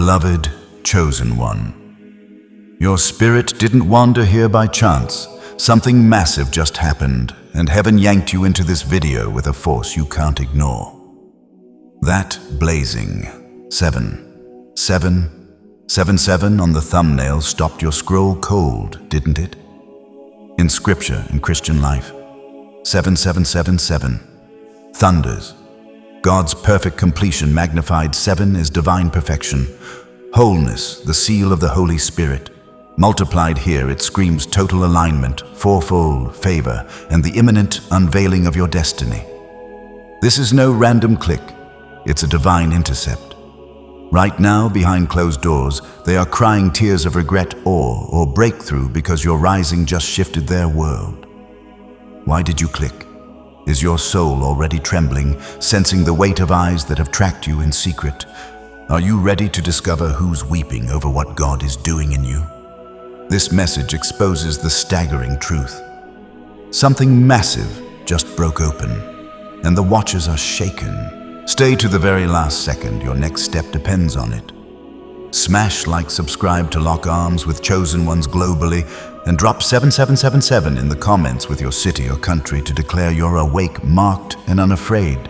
Beloved, chosen one. Your spirit didn't wander here by chance. Something massive just happened, and heaven yanked you into this video with a force you can't ignore. That blazing 777 on the thumbnail stopped your scroll cold, didn't it? In scripture, in Christian life, 7777 thunders. God's perfect completion magnified. 7 is divine perfection. Wholeness, the seal of the Holy Spirit. Multiplied here, it screams total alignment, fourfold favor, and the imminent unveiling of your destiny. This is no random click. It's a divine intercept. Right now, behind closed doors, they are crying tears of regret, awe, or breakthrough because your rising just shifted their world. Why did you click? Is your soul already trembling, sensing the weight of eyes that have tracked you in secret? Are you ready to discover who's weeping over what God is doing in you? This message exposes the staggering truth. Something massive just broke open, and the watchers are shaken. Stay to the very last second. Your next step depends on it. Smash like, subscribe to lock arms with chosen ones globally, and drop 7777 in the comments with your city or country to declare you're awake, marked, and unafraid.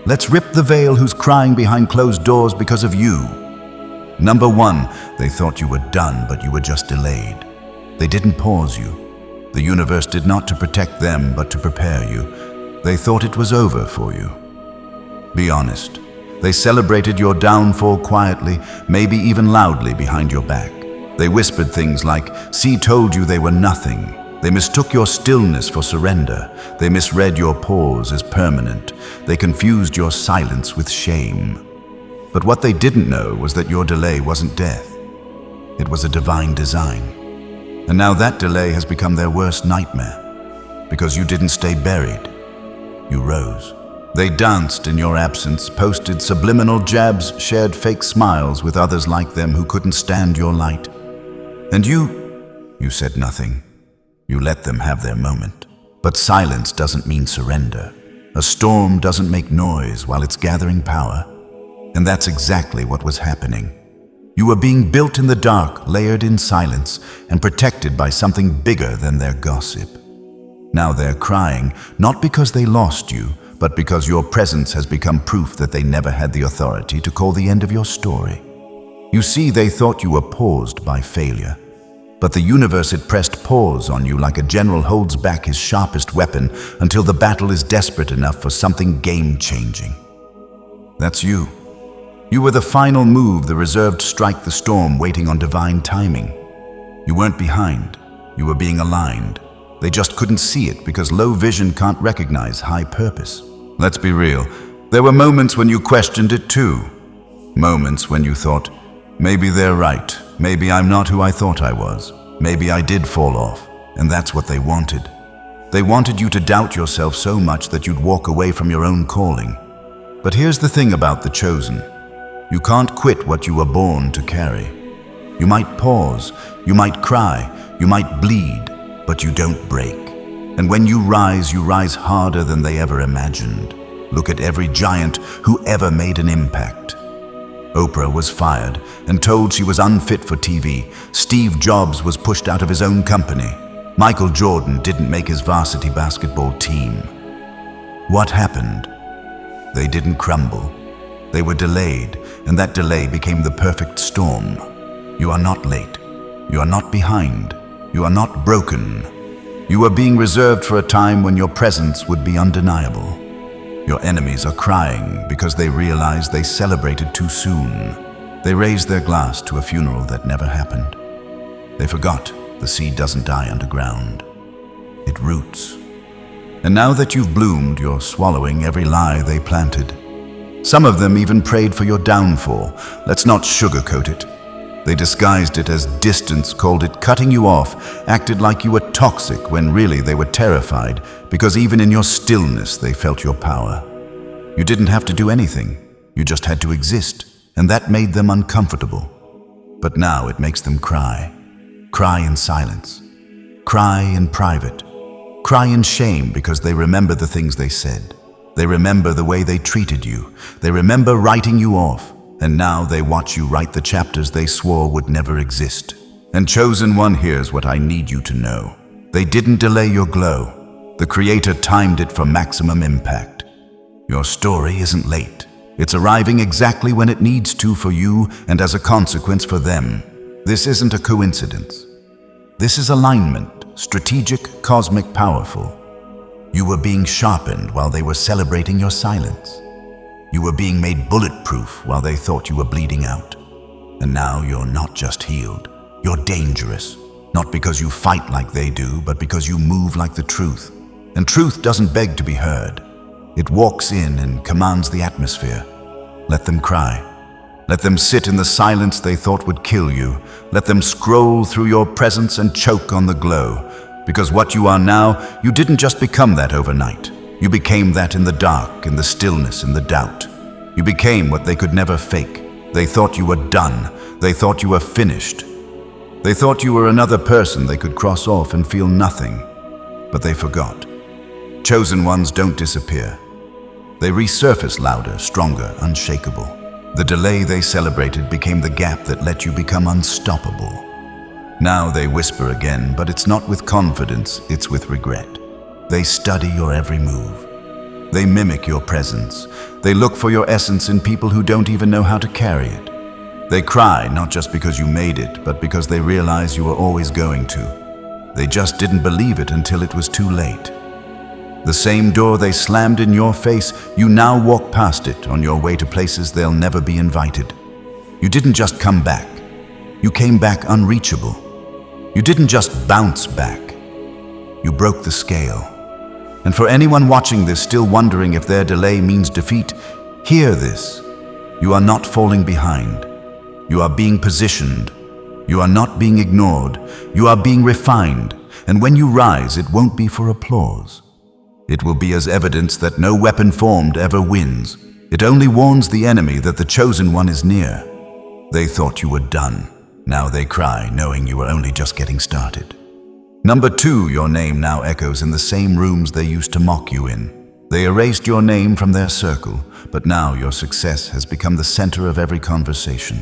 Let's rip the veil who's crying behind closed doors because of you. Number 1, they thought you were done, but you were just delayed. They didn't pause you. The universe did not to protect them, but to prepare you. They thought it was over for you. Be honest. They celebrated your downfall quietly, maybe even loudly behind your back. They whispered things like, "See, told you they were nothing." They mistook your stillness for surrender. They misread your pause as permanent. They confused your silence with shame. But what they didn't know was that your delay wasn't death. It was a divine design. And now that delay has become their worst nightmare. Because you didn't stay buried. You rose. They danced in your absence, posted subliminal jabs, shared fake smiles with others like them who couldn't stand your light. And you said nothing. You let them have their moment. But silence doesn't mean surrender. A storm doesn't make noise while it's gathering power. And that's exactly what was happening. You were being built in the dark, layered in silence, and protected by something bigger than their gossip. Now they're crying, not because they lost you, but because your presence has become proof that they never had the authority to call the end of your story. You see, they thought you were paused by failure. But the universe had pressed pause on you like a general holds back his sharpest weapon until the battle is desperate enough for something game-changing. That's you. You were the final move, the reserved strike, the storm waiting on divine timing. You weren't behind. You were being aligned. They just couldn't see it because low vision can't recognize high purpose. Let's be real. There were moments when you questioned it too. Moments when you thought, maybe they're right. Maybe I'm not who I thought I was. Maybe I did fall off. And that's what they wanted. They wanted you to doubt yourself so much that you'd walk away from your own calling. But here's the thing about the chosen. You can't quit what you were born to carry. You might pause, you might cry, you might bleed, but you don't break. And when you rise harder than they ever imagined. Look at every giant who ever made an impact. Oprah was fired and told she was unfit for TV. Steve Jobs was pushed out of his own company. Michael Jordan didn't make his varsity basketball team. What happened? They didn't crumble. They were delayed, and that delay became the perfect storm. You are not late. You are not behind. You are not broken. You are being reserved for a time when your presence would be undeniable. Your enemies are crying because they realize they celebrated too soon. They raised their glass to a funeral that never happened. They forgot the seed doesn't die underground. It roots. And now that you've bloomed, you're swallowing every lie they planted. Some of them even prayed for your downfall. Let's not sugarcoat it. They disguised it as distance, called it cutting you off, acted like you were toxic when really they were terrified, because even in your stillness they felt your power. You didn't have to do anything. You just had to exist, and that made them uncomfortable. But now it makes them cry. Cry in silence. Cry in private. Cry in shame because they remember the things they said. They remember the way they treated you. They remember writing you off. And now they watch you write the chapters they swore would never exist. And Chosen One, here's what I need you to know. They didn't delay your glow. The Creator timed it for maximum impact. Your story isn't late. It's arriving exactly when it needs to for you, and as a consequence for them. This isn't a coincidence. This is alignment, strategic, cosmic, powerful. You were being sharpened while they were celebrating your silence. You were being made bulletproof while they thought you were bleeding out. And now you're not just healed, you're dangerous. Not because you fight like they do, but because you move like the truth. And truth doesn't beg to be heard. It walks in and commands the atmosphere. Let them cry. Let them sit in the silence they thought would kill you. Let them scroll through your presence and choke on the glow. Because what you are now, you didn't just become that overnight. You became that in the dark, in the stillness, in the doubt. You became what they could never fake. They thought you were done. They thought you were finished. They thought you were another person they could cross off and feel nothing. But they forgot. Chosen ones don't disappear. They resurface louder, stronger, unshakable. The delay they celebrated became the gap that let you become unstoppable. Now they whisper again, but it's not with confidence, it's with regret. They study your every move. They mimic your presence. They look for your essence in people who don't even know how to carry it. They cry not just because you made it, but because they realize you were always going to. They just didn't believe it until it was too late. The same door they slammed in your face, you now walk past it on your way to places they'll never be invited. You didn't just come back. You came back unreachable. You didn't just bounce back. You broke the scale. And for anyone watching this still wondering if their delay means defeat, hear this. You are not falling behind. You are being positioned. You are not being ignored. You are being refined. And when you rise, it won't be for applause. It will be as evidence that no weapon formed ever wins. It only warns the enemy that the Chosen One is near. They thought you were done. Now they cry, knowing you were only just getting started. Number 2, your name now echoes in the same rooms they used to mock you in. They erased your name from their circle, but now your success has become the center of every conversation.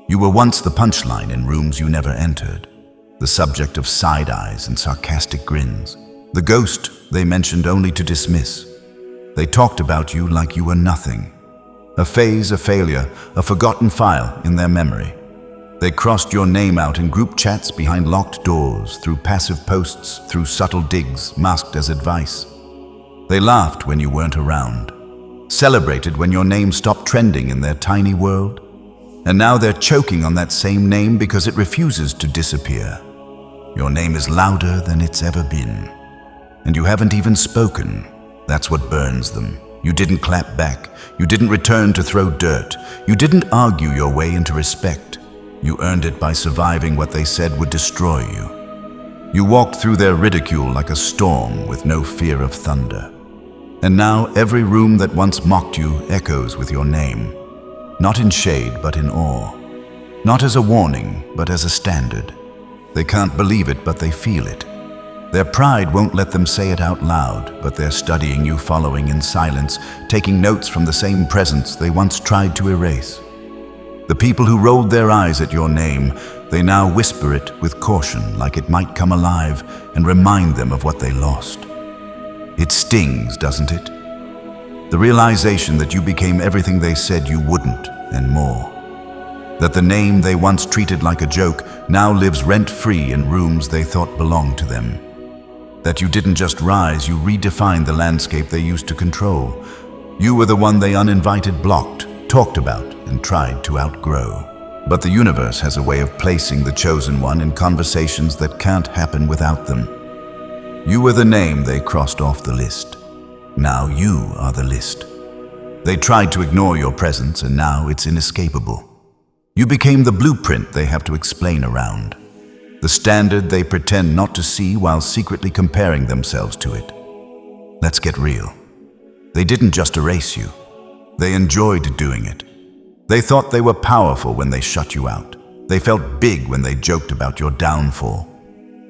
You were once the punchline in rooms you never entered, the subject of side eyes and sarcastic grins, the ghost they mentioned only to dismiss. They talked about you like you were nothing, a phase, a failure, a forgotten file in their memory. They crossed your name out in group chats behind locked doors, through passive posts, through subtle digs masked as advice. They laughed when you weren't around, celebrated when your name stopped trending in their tiny world. And now they're choking on that same name because it refuses to disappear. Your name is louder than it's ever been. And you haven't even spoken. That's what burns them. You didn't clap back. You didn't return to throw dirt. You didn't argue your way into respect. You earned it by surviving what they said would destroy you. You walked through their ridicule like a storm with no fear of thunder. And now every room that once mocked you echoes with your name. Not in shade, but in awe. Not as a warning, but as a standard. They can't believe it, but they feel it. Their pride won't let them say it out loud, but they're studying you, following in silence, taking notes from the same presence they once tried to erase. The people who rolled their eyes at your name, they now whisper it with caution, like it might come alive and remind them of what they lost. It stings, doesn't it? The realization that you became everything they said you wouldn't, and more. That the name they once treated like a joke now lives rent-free in rooms they thought belonged to them. That you didn't just rise, you redefined the landscape they used to control. You were the one they uninvited blocked, talked about, and tried to outgrow. But the universe has a way of placing the Chosen One in conversations that can't happen without them. You were the name they crossed off the list. Now you are the list. They tried to ignore your presence, and now it's inescapable. You became the blueprint they have to explain around. The standard they pretend not to see while secretly comparing themselves to it. Let's get real. They didn't just erase you. They enjoyed doing it. They thought they were powerful when they shut you out. They felt big when they joked about your downfall.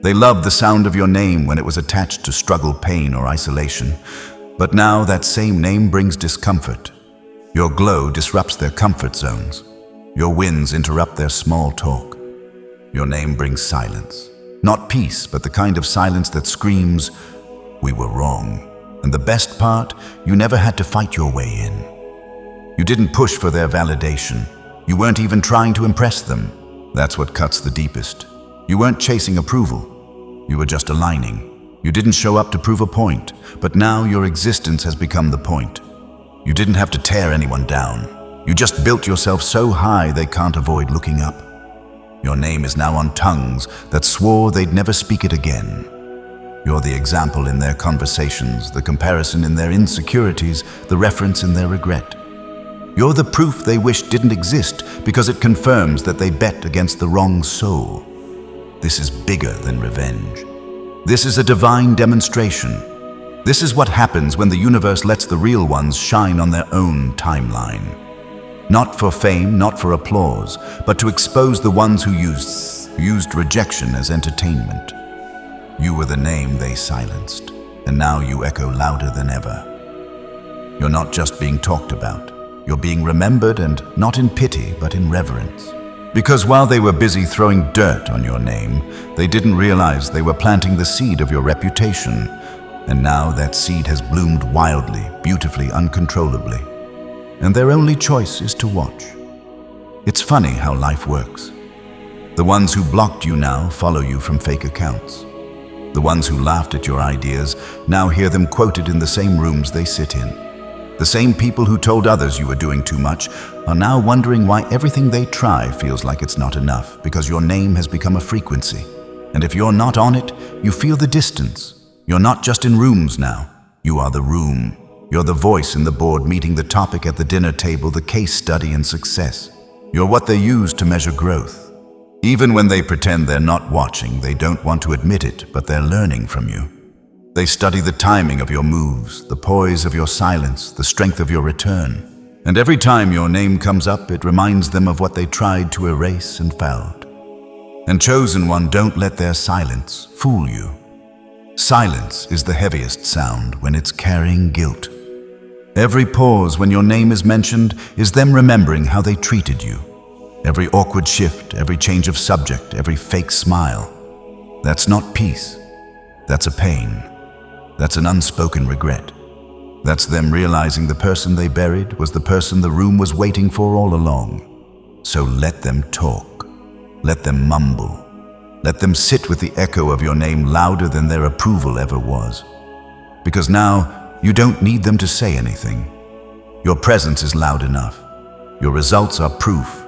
They loved the sound of your name when it was attached to struggle, pain, or isolation. But now that same name brings discomfort. Your glow disrupts their comfort zones. Your wins interrupt their small talk. Your name brings silence. Not peace, but the kind of silence that screams, "We were wrong." And the best part, you never had to fight your way in. You didn't push for their validation. You weren't even trying to impress them. That's what cuts the deepest. You weren't chasing approval. You were just aligning. You didn't show up to prove a point, but now your existence has become the point. You didn't have to tear anyone down. You just built yourself so high they can't avoid looking up. Your name is now on tongues that swore they'd never speak it again. You're the example in their conversations, the comparison in their insecurities, the reference in their regret. You're the proof they wish didn't exist because it confirms that they bet against the wrong soul. This is bigger than revenge. This is a divine demonstration. This is what happens when the universe lets the real ones shine on their own timeline. Not for fame, not for applause, but to expose the ones who used rejection as entertainment. You were the name they silenced, and now you echo louder than ever. You're not just being talked about. You're being remembered, and not in pity, but in reverence. Because while they were busy throwing dirt on your name, they didn't realize they were planting the seed of your reputation. And now that seed has bloomed wildly, beautifully, uncontrollably. And their only choice is to watch. It's funny how life works. The ones who blocked you now follow you from fake accounts. The ones who laughed at your ideas now hear them quoted in the same rooms they sit in. The same people who told others you were doing too much are now wondering why everything they try feels like it's not enough, because your name has become a frequency. And if you're not on it, you feel the distance. You're not just in rooms now. You are the room. You're the voice in the board meeting, the topic at the dinner table, the case study in success. You're what they use to measure growth. Even when they pretend they're not watching, they don't want to admit it, but they're learning from you. They study the timing of your moves, the poise of your silence, the strength of your return. And every time your name comes up, it reminds them of what they tried to erase and failed. And chosen one, don't let their silence fool you. Silence is the heaviest sound when it's carrying guilt. Every pause when your name is mentioned is them remembering how they treated you. Every awkward shift, every change of subject, every fake smile. That's not peace. That's a pain. That's an unspoken regret. That's them realizing the person they buried was the person the room was waiting for all along. So let them talk. Let them mumble. Let them sit with the echo of your name louder than their approval ever was. Because now, you don't need them to say anything. Your presence is loud enough. Your results are proof.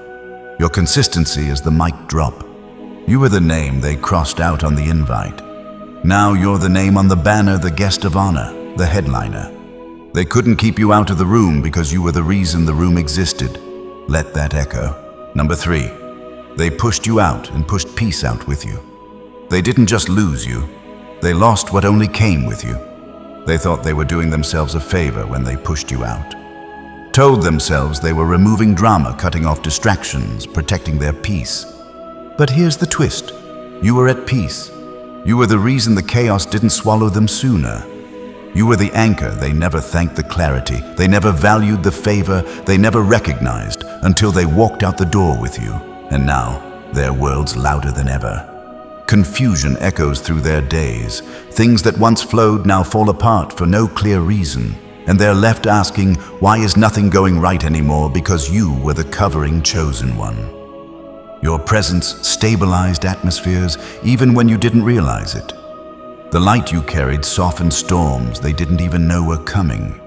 Your consistency is the mic drop. You were the name they crossed out on the invite. Now you're the name on the banner, the guest of honor, the headliner. They couldn't keep you out of the room because you were the reason the room existed. Let that echo. Number 3, they pushed you out and pushed peace out with you. They didn't just lose you. They lost what only came with you. They thought they were doing themselves a favor when they pushed you out. Told themselves they were removing drama, cutting off distractions, protecting their peace. But here's the twist. You were at peace. You were the reason the chaos didn't swallow them sooner. You were the anchor. They never thanked the clarity. They never valued the favor. They never recognized until they walked out the door with you. And now, their world's louder than ever. Confusion echoes through their days. Things that once flowed now fall apart for no clear reason. And they're left asking, why is nothing going right anymore? Because you were the covering chosen one. Your presence stabilized atmospheres even when you didn't realize it. The light you carried softened storms they didn't even know were coming.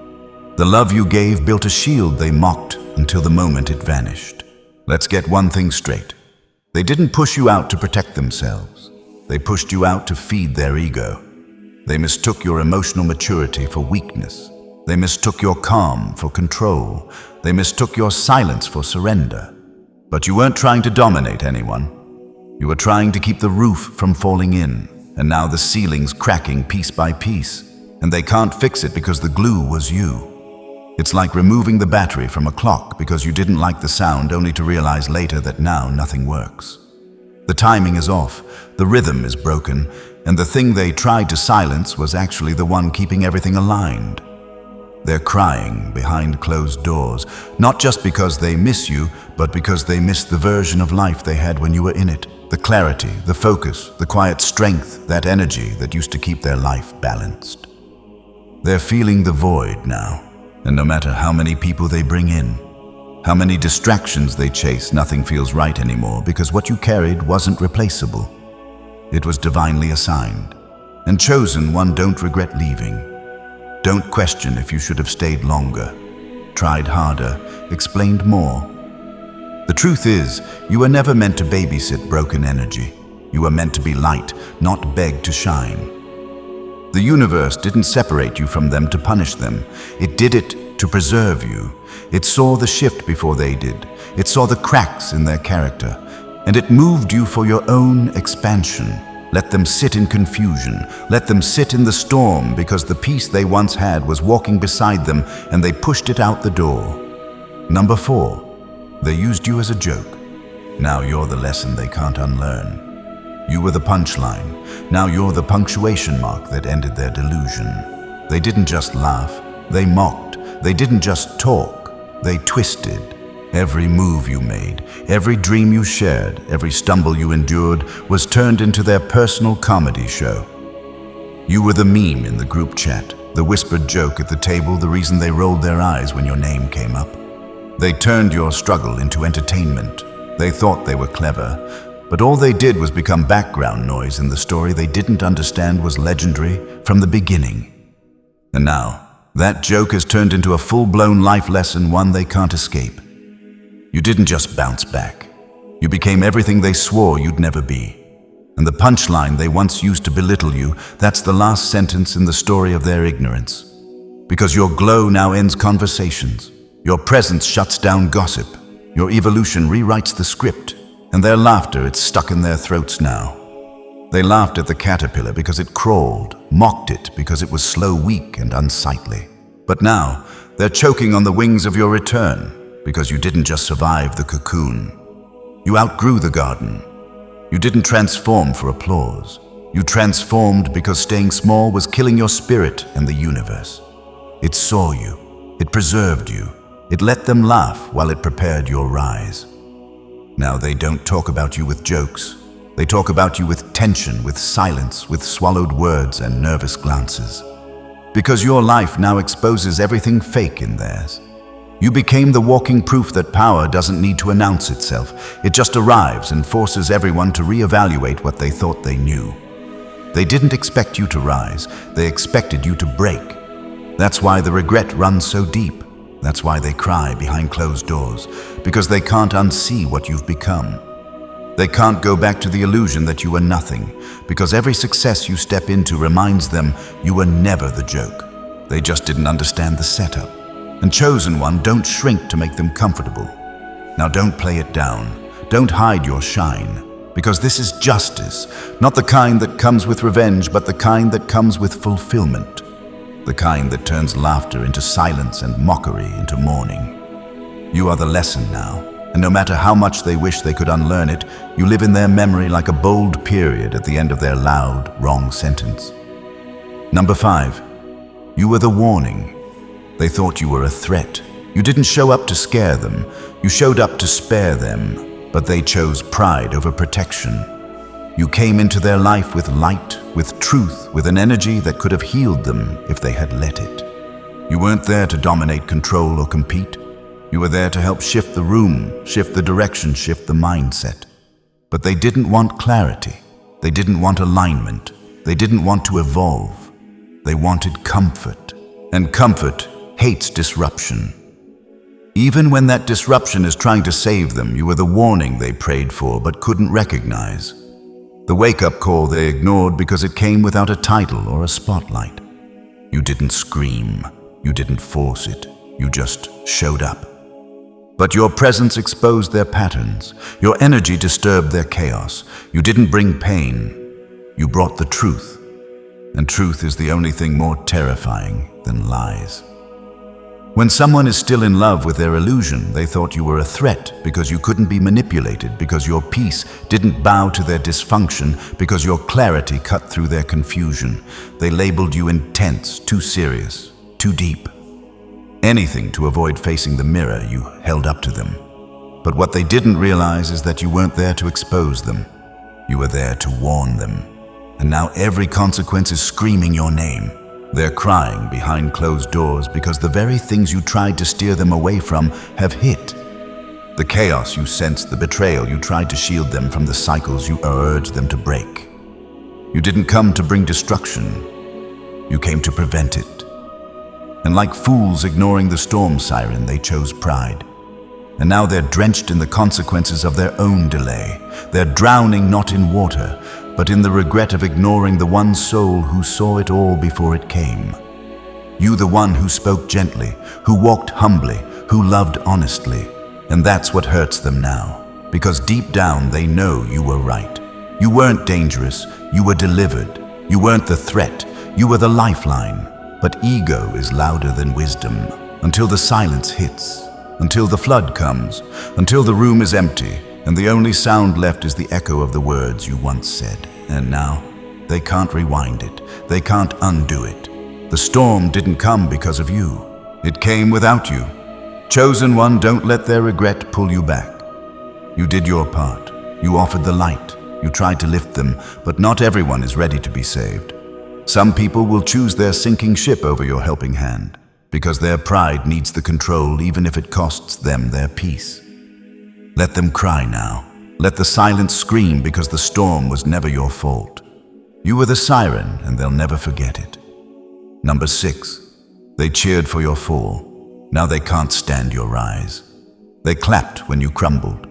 The love you gave built a shield they mocked until the moment it vanished. Let's get one thing straight. They didn't push you out to protect themselves. They pushed you out to feed their ego. They mistook your emotional maturity for weakness. They mistook your calm for control. They mistook your silence for surrender. But you weren't trying to dominate anyone. You were trying to keep the roof from falling in, and now the ceiling's cracking piece by piece, and they can't fix it because the glue was you. It's like removing the battery from a clock because you didn't like the sound only to realize later that now nothing works. The timing is off, the rhythm is broken, and the thing they tried to silence was actually the one keeping everything aligned. They're crying behind closed doors, not just because they miss you, but because they miss the version of life they had when you were in it. The clarity, the focus, the quiet strength, that energy that used to keep their life balanced. They're feeling the void now, and no matter how many people they bring in, how many distractions they chase, nothing feels right anymore because what you carried wasn't replaceable. It was divinely assigned. And chosen one, don't regret leaving. Don't question if you should have stayed longer, tried harder, explained more. The truth is, you were never meant to babysit broken energy. You were meant to be light, not beg to shine. The universe didn't separate you from them to punish them. It did it to preserve you. It saw the shift before they did. It saw the cracks in their character, and it moved you for your own expansion. Let them sit in confusion. Let them sit in the storm because the peace they once had was walking beside them and they pushed it out the door. Number 4, they used you as a joke. Now you're the lesson they can't unlearn. You were the punchline. Now you're the punctuation mark that ended their delusion. They didn't just laugh. They mocked. They didn't just talk. They twisted. Every move you made, every dream you shared, every stumble you endured was turned into their personal comedy show. You were the meme in the group chat, the whispered joke at the table, the reason they rolled their eyes when your name came up. They turned your struggle into entertainment. They thought they were clever, but all they did was become background noise in the story they didn't understand was legendary from the beginning. And now, that joke has turned into a full-blown life lesson, one they can't escape. You didn't just bounce back. You became everything they swore you'd never be. And the punchline they once used to belittle you, that's the last sentence in the story of their ignorance. Because your glow now ends conversations. Your presence shuts down gossip. Your evolution rewrites the script. And their laughter, it's stuck in their throats now. They laughed at the caterpillar because it crawled, mocked it because it was slow, weak, and unsightly. But now, they're choking on the wings of your return. Because you didn't just survive the cocoon. You outgrew the garden. You didn't transform for applause. You transformed because staying small was killing your spirit and the universe. It saw you. It preserved you. It let them laugh while it prepared your rise. Now they don't talk about you with jokes. They talk about you with tension, with silence, with swallowed words and nervous glances. Because your life now exposes everything fake in theirs. You became the walking proof that power doesn't need to announce itself. It just arrives and forces everyone to reevaluate what they thought they knew. They didn't expect you to rise. They expected you to break. That's why the regret runs so deep. That's why they cry behind closed doors, because they can't unsee what you've become. They can't go back to the illusion that you were nothing, because every success you step into reminds them you were never the joke. They just didn't understand the setup. And chosen one, don't shrink to make them comfortable. Now don't play it down. Don't hide your shine. Because this is justice, not the kind that comes with revenge, but the kind that comes with fulfillment. The kind that turns laughter into silence and mockery into mourning. You are the lesson now, and no matter how much they wish they could unlearn it, you live in their memory like a bold period at the end of their loud, wrong sentence. Number 5, you were the warning. They thought you were a threat. You didn't show up to scare them. You showed up to spare them, but they chose pride over protection. You came into their life with light, with truth, with an energy that could have healed them if they had let it. You weren't there to dominate, control, or compete. You were there to help shift the room, shift the direction, shift the mindset. But they didn't want clarity. They didn't want alignment. They didn't want to evolve. They wanted comfort. And comfort hates disruption. Even when that disruption is trying to save them, you were the warning they prayed for but couldn't recognize. The wake-up call they ignored because it came without a title or a spotlight. You didn't scream. You didn't force it. You just showed up. But your presence exposed their patterns. Your energy disturbed their chaos. You didn't bring pain. You brought the truth. And truth is the only thing more terrifying than lies. When someone is still in love with their illusion, they thought you were a threat because you couldn't be manipulated, because your peace didn't bow to their dysfunction, because your clarity cut through their confusion. They labeled you intense, too serious, too deep. Anything to avoid facing the mirror you held up to them. But what they didn't realize is that you weren't there to expose them. You were there to warn them. And now every consequence is screaming your name. They're crying behind closed doors because the very things you tried to steer them away from have hit. The chaos you sensed, the betrayal you tried to shield them from, the cycles you urged them to break. You didn't come to bring destruction. You came to prevent it. And like fools ignoring the storm siren, they chose pride. And now they're drenched in the consequences of their own delay. They're drowning not in water, but in the regret of ignoring the one soul who saw it all before it came. You, the one who spoke gently, who walked humbly, who loved honestly. And that's what hurts them now, because deep down they know you were right. You weren't dangerous, you were delivered. You weren't the threat, you were the lifeline. But ego is louder than wisdom, until the silence hits, until the flood comes, until the room is empty, and the only sound left is the echo of the words you once said. And now, they can't rewind it. They can't undo it. The storm didn't come because of you. It came without you. Chosen one, don't let their regret pull you back. You did your part. You offered the light. You tried to lift them, but not everyone is ready to be saved. Some people will choose their sinking ship over your helping hand, because their pride needs the control even if it costs them their peace. Let them cry now. Let the silence scream, because the storm was never your fault. You were the siren, and they'll never forget it. Number 6, they cheered for your fall. Now they can't stand your rise. They clapped when you crumbled.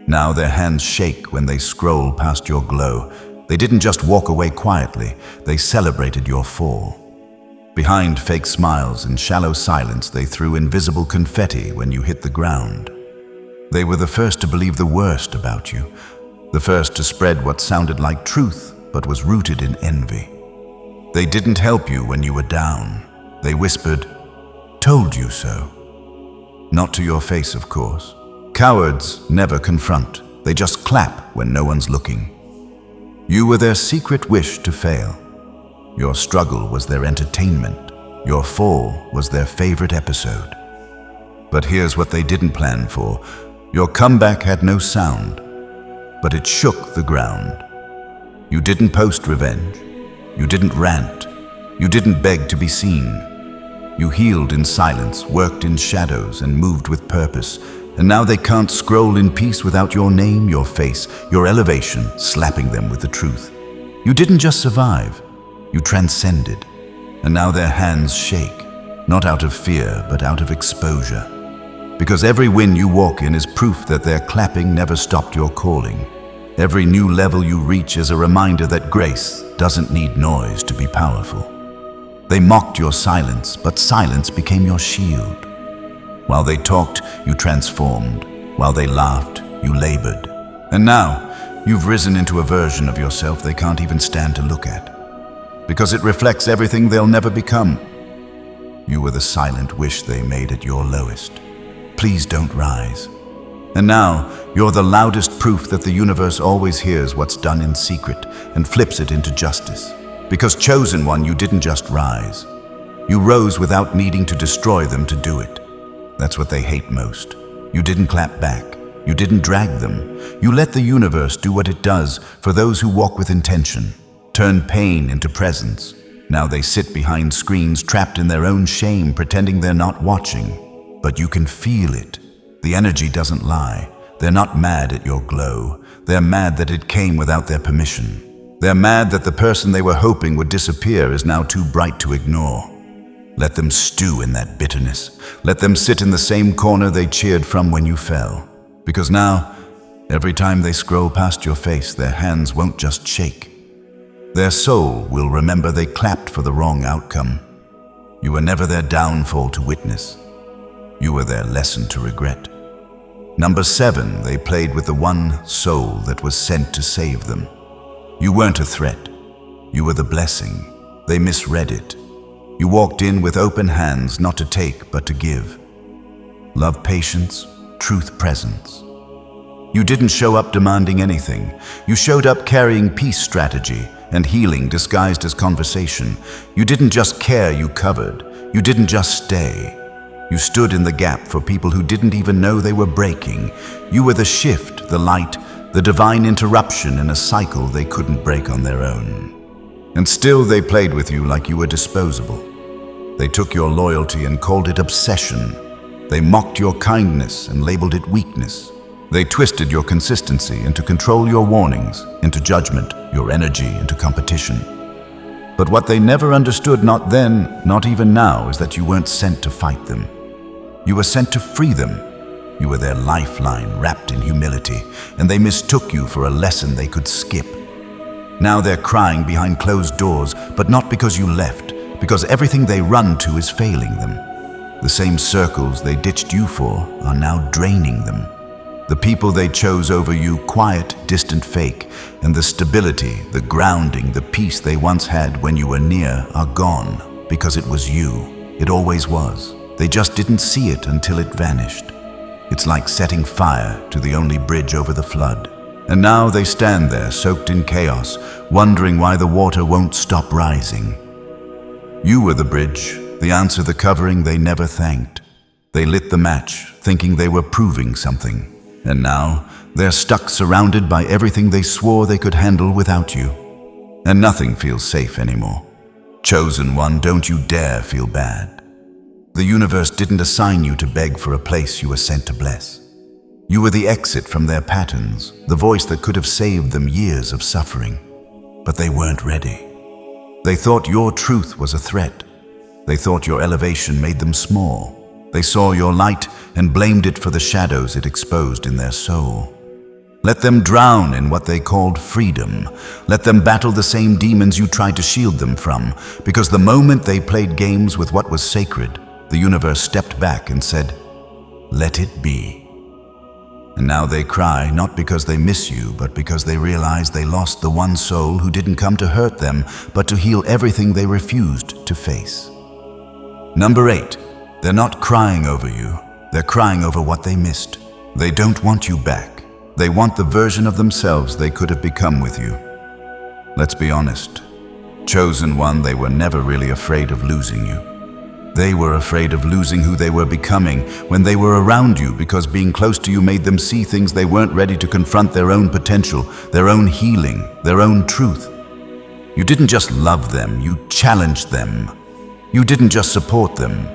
Now their hands shake when they scroll past your glow. They didn't just walk away quietly, they celebrated your fall. Behind fake smiles and shallow silence, they threw invisible confetti when you hit the ground. They were the first to believe the worst about you, the first to spread what sounded like truth but was rooted in envy. They didn't help you when you were down. They whispered, "Told you so." Not to your face, of course. Cowards never confront. They just clap when no one's looking. You were their secret wish to fail. Your struggle was their entertainment. Your fall was their favorite episode. But here's what they didn't plan for. Your comeback had no sound, but it shook the ground. You didn't post revenge. You didn't rant. You didn't beg to be seen. You healed in silence, worked in shadows, and moved with purpose. And now they can't scroll in peace without your name, your face, your elevation, slapping them with the truth. You didn't just survive, you transcended. And now their hands shake, not out of fear, but out of exposure. Because every win you walk in is proof that their clapping never stopped your calling. Every new level you reach is a reminder that grace doesn't need noise to be powerful. They mocked your silence, but silence became your shield. While they talked, you transformed. While they laughed, you labored. And now, you've risen into a version of yourself they can't even stand to look at. Because it reflects everything they'll never become. You were the silent wish they made at your lowest. Please don't rise. And now, you're the loudest proof that the universe always hears what's done in secret and flips it into justice. Because chosen one, you didn't just rise. You rose without needing to destroy them to do it. That's what they hate most. You didn't clap back. You didn't drag them. You let the universe do what it does for those who walk with intention. Turn pain into presence. Now they sit behind screens, trapped in their own shame, pretending they're not watching. But you can feel it. The energy doesn't lie. They're not mad at your glow. They're mad that it came without their permission. They're mad that the person they were hoping would disappear is now too bright to ignore. Let them stew in that bitterness. Let them sit in the same corner they cheered from when you fell. Because now, every time they scroll past your face, their hands won't just shake. Their soul will remember they clapped for the wrong outcome. You were never their downfall to witness. You were their lesson to regret. Number 7, they played with the one soul that was sent to save them. You weren't a threat. You were the blessing. They misread it. You walked in with open hands, not to take, but to give. Love, patience, truth, presence. You didn't show up demanding anything. You showed up carrying peace strategy and healing disguised as conversation. You didn't just care, you covered. You didn't just stay. You stood in the gap for people who didn't even know they were breaking. You were the shift, the light, the divine interruption in a cycle they couldn't break on their own. And still they played with you like you were disposable. They took your loyalty and called it obsession. They mocked your kindness and labeled it weakness. They twisted your consistency into control, your warnings into judgment, your energy into competition. But what they never understood, not then, not even now, is that you weren't sent to fight them. You were sent to free them. You were their lifeline wrapped in humility, and they mistook you for a lesson they could skip. Now they're crying behind closed doors, but not because you left, because everything they run to is failing them. The same circles they ditched you for are now draining them. The people they chose over you, quiet, distant fake, and the stability, the grounding, the peace they once had when you were near are gone because it was you. It always was. They just didn't see it until it vanished. It's like setting fire to the only bridge over the flood. And now they stand there, soaked in chaos, wondering why the water won't stop rising. You were the bridge, the answer, the covering they never thanked. They lit the match, thinking they were proving something. And now, they're stuck, surrounded by everything they swore they could handle without you. And nothing feels safe anymore. Chosen one, don't you dare feel bad. The universe didn't assign you to beg for a place you were sent to bless. You were the exit from their patterns, the voice that could have saved them years of suffering. But they weren't ready. They thought your truth was a threat. They thought your elevation made them small. They saw your light and blamed it for the shadows it exposed in their soul. Let them drown in what they called freedom. Let them battle the same demons you tried to shield them from, because the moment they played games with what was sacred, the universe stepped back and said, "Let it be." And now they cry, not because they miss you, but because they realize they lost the one soul who didn't come to hurt them, but to heal everything they refused to face. Number 8. They're not crying over you. They're crying over what they missed. They don't want you back. They want the version of themselves they could have become with you. Let's be honest. Chosen one, they were never really afraid of losing you. They were afraid of losing who they were becoming when they were around you, because being close to you made them see things they weren't ready to confront, their own potential, their own healing, their own truth. You didn't just love them, you challenged them. You didn't just support them,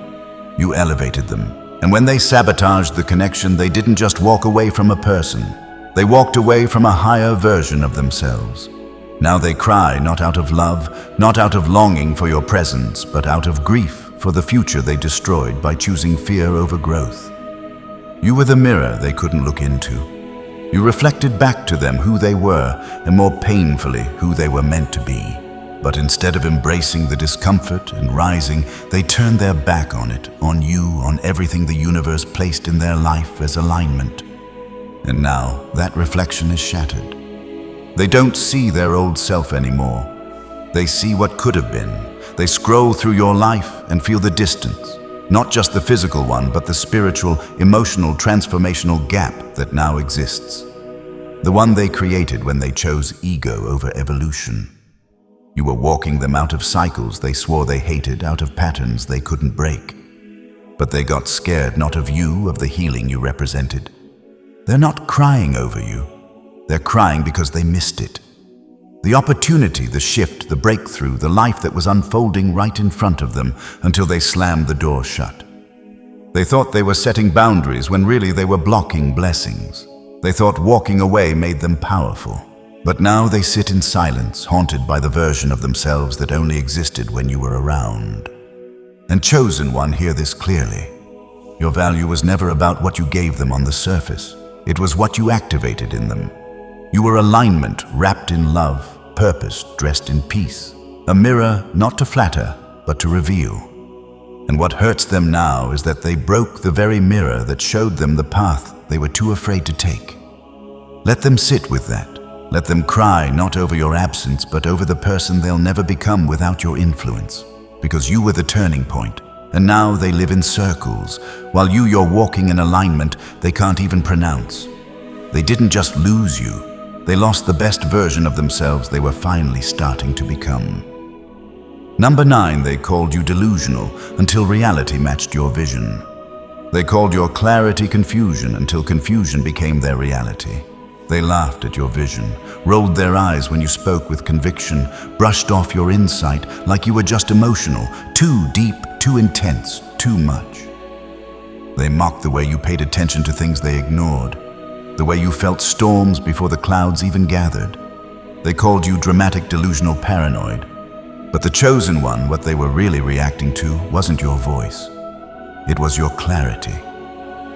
you elevated them. And when they sabotaged the connection, they didn't just walk away from a person. They walked away from a higher version of themselves. Now they cry, not out of love, not out of longing for your presence, but out of grief for the future they destroyed by choosing fear over growth. You were the mirror they couldn't look into. You reflected back to them who they were, and more painfully, who they were meant to be. But instead of embracing the discomfort and rising, they turned their back on it, on you, on everything the universe placed in their life as alignment. And now that reflection is shattered. They don't see their old self anymore. They see what could have been. They scroll through your life and feel the distance, not just the physical one, but the spiritual, emotional, transformational gap that now exists. The one they created when they chose ego over evolution. You were walking them out of cycles they swore they hated, out of patterns they couldn't break. But they got scared, not of you, of the healing you represented. They're not crying over you. They're crying because they missed it. The opportunity, the shift, the breakthrough, the life that was unfolding right in front of them until they slammed the door shut. They thought they were setting boundaries when really they were blocking blessings. They thought walking away made them powerful. But now they sit in silence, haunted by the version of themselves that only existed when you were around. And chosen one, hear this clearly. Your value was never about what you gave them on the surface. It was what you activated in them. You were alignment wrapped in love, purpose dressed in peace. A mirror not to flatter, but to reveal. And what hurts them now is that they broke the very mirror that showed them the path they were too afraid to take. Let them sit with that. Let them cry not over your absence, but over the person they'll never become without your influence. Because you were the turning point, and now they live in circles, while you're walking in alignment they can't even pronounce. They didn't just lose you, they lost the best version of themselves they were finally starting to become. Number 9, they called you delusional until reality matched your vision. They called your clarity confusion until confusion became their reality. They laughed at your vision, rolled their eyes when you spoke with conviction, brushed off your insight like you were just emotional, too deep, too intense, too much. They mocked the way you paid attention to things they ignored, the way you felt storms before the clouds even gathered. They called you dramatic, delusional, paranoid. But the chosen one, what they were really reacting to, wasn't your voice. It was your clarity.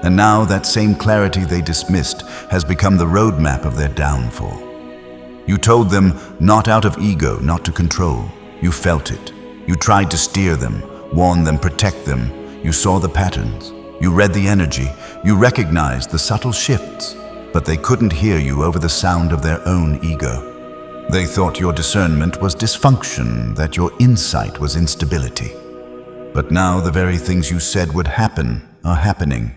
And now that same clarity they dismissed has become the roadmap of their downfall. You told them not out of ego, not to control. You felt it. You tried to steer them, warn them, protect them. You saw the patterns. You read the energy. You recognized the subtle shifts. But they couldn't hear you over the sound of their own ego. They thought your discernment was dysfunction, that your insight was instability. But now the very things you said would happen are happening.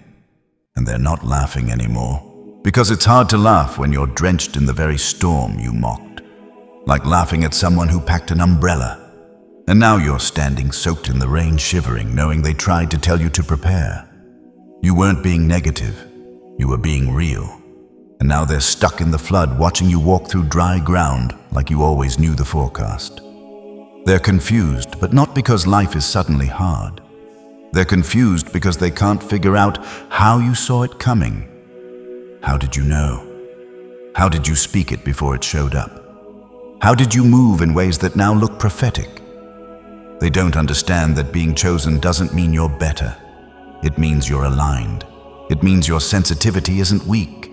And they're not laughing anymore. Because it's hard to laugh when you're drenched in the very storm you mocked. Like laughing at someone who packed an umbrella. And now you're standing soaked in the rain, shivering, knowing they tried to tell you to prepare. You weren't being negative. You were being real. And now they're stuck in the flood, watching you walk through dry ground like you always knew the forecast. They're confused, but not because life is suddenly hard. They're confused because they can't figure out how you saw it coming. How did you know? How did you speak it before it showed up? How did you move in ways that now look prophetic? They don't understand that being chosen doesn't mean you're better. It means you're aligned. It means your sensitivity isn't weak.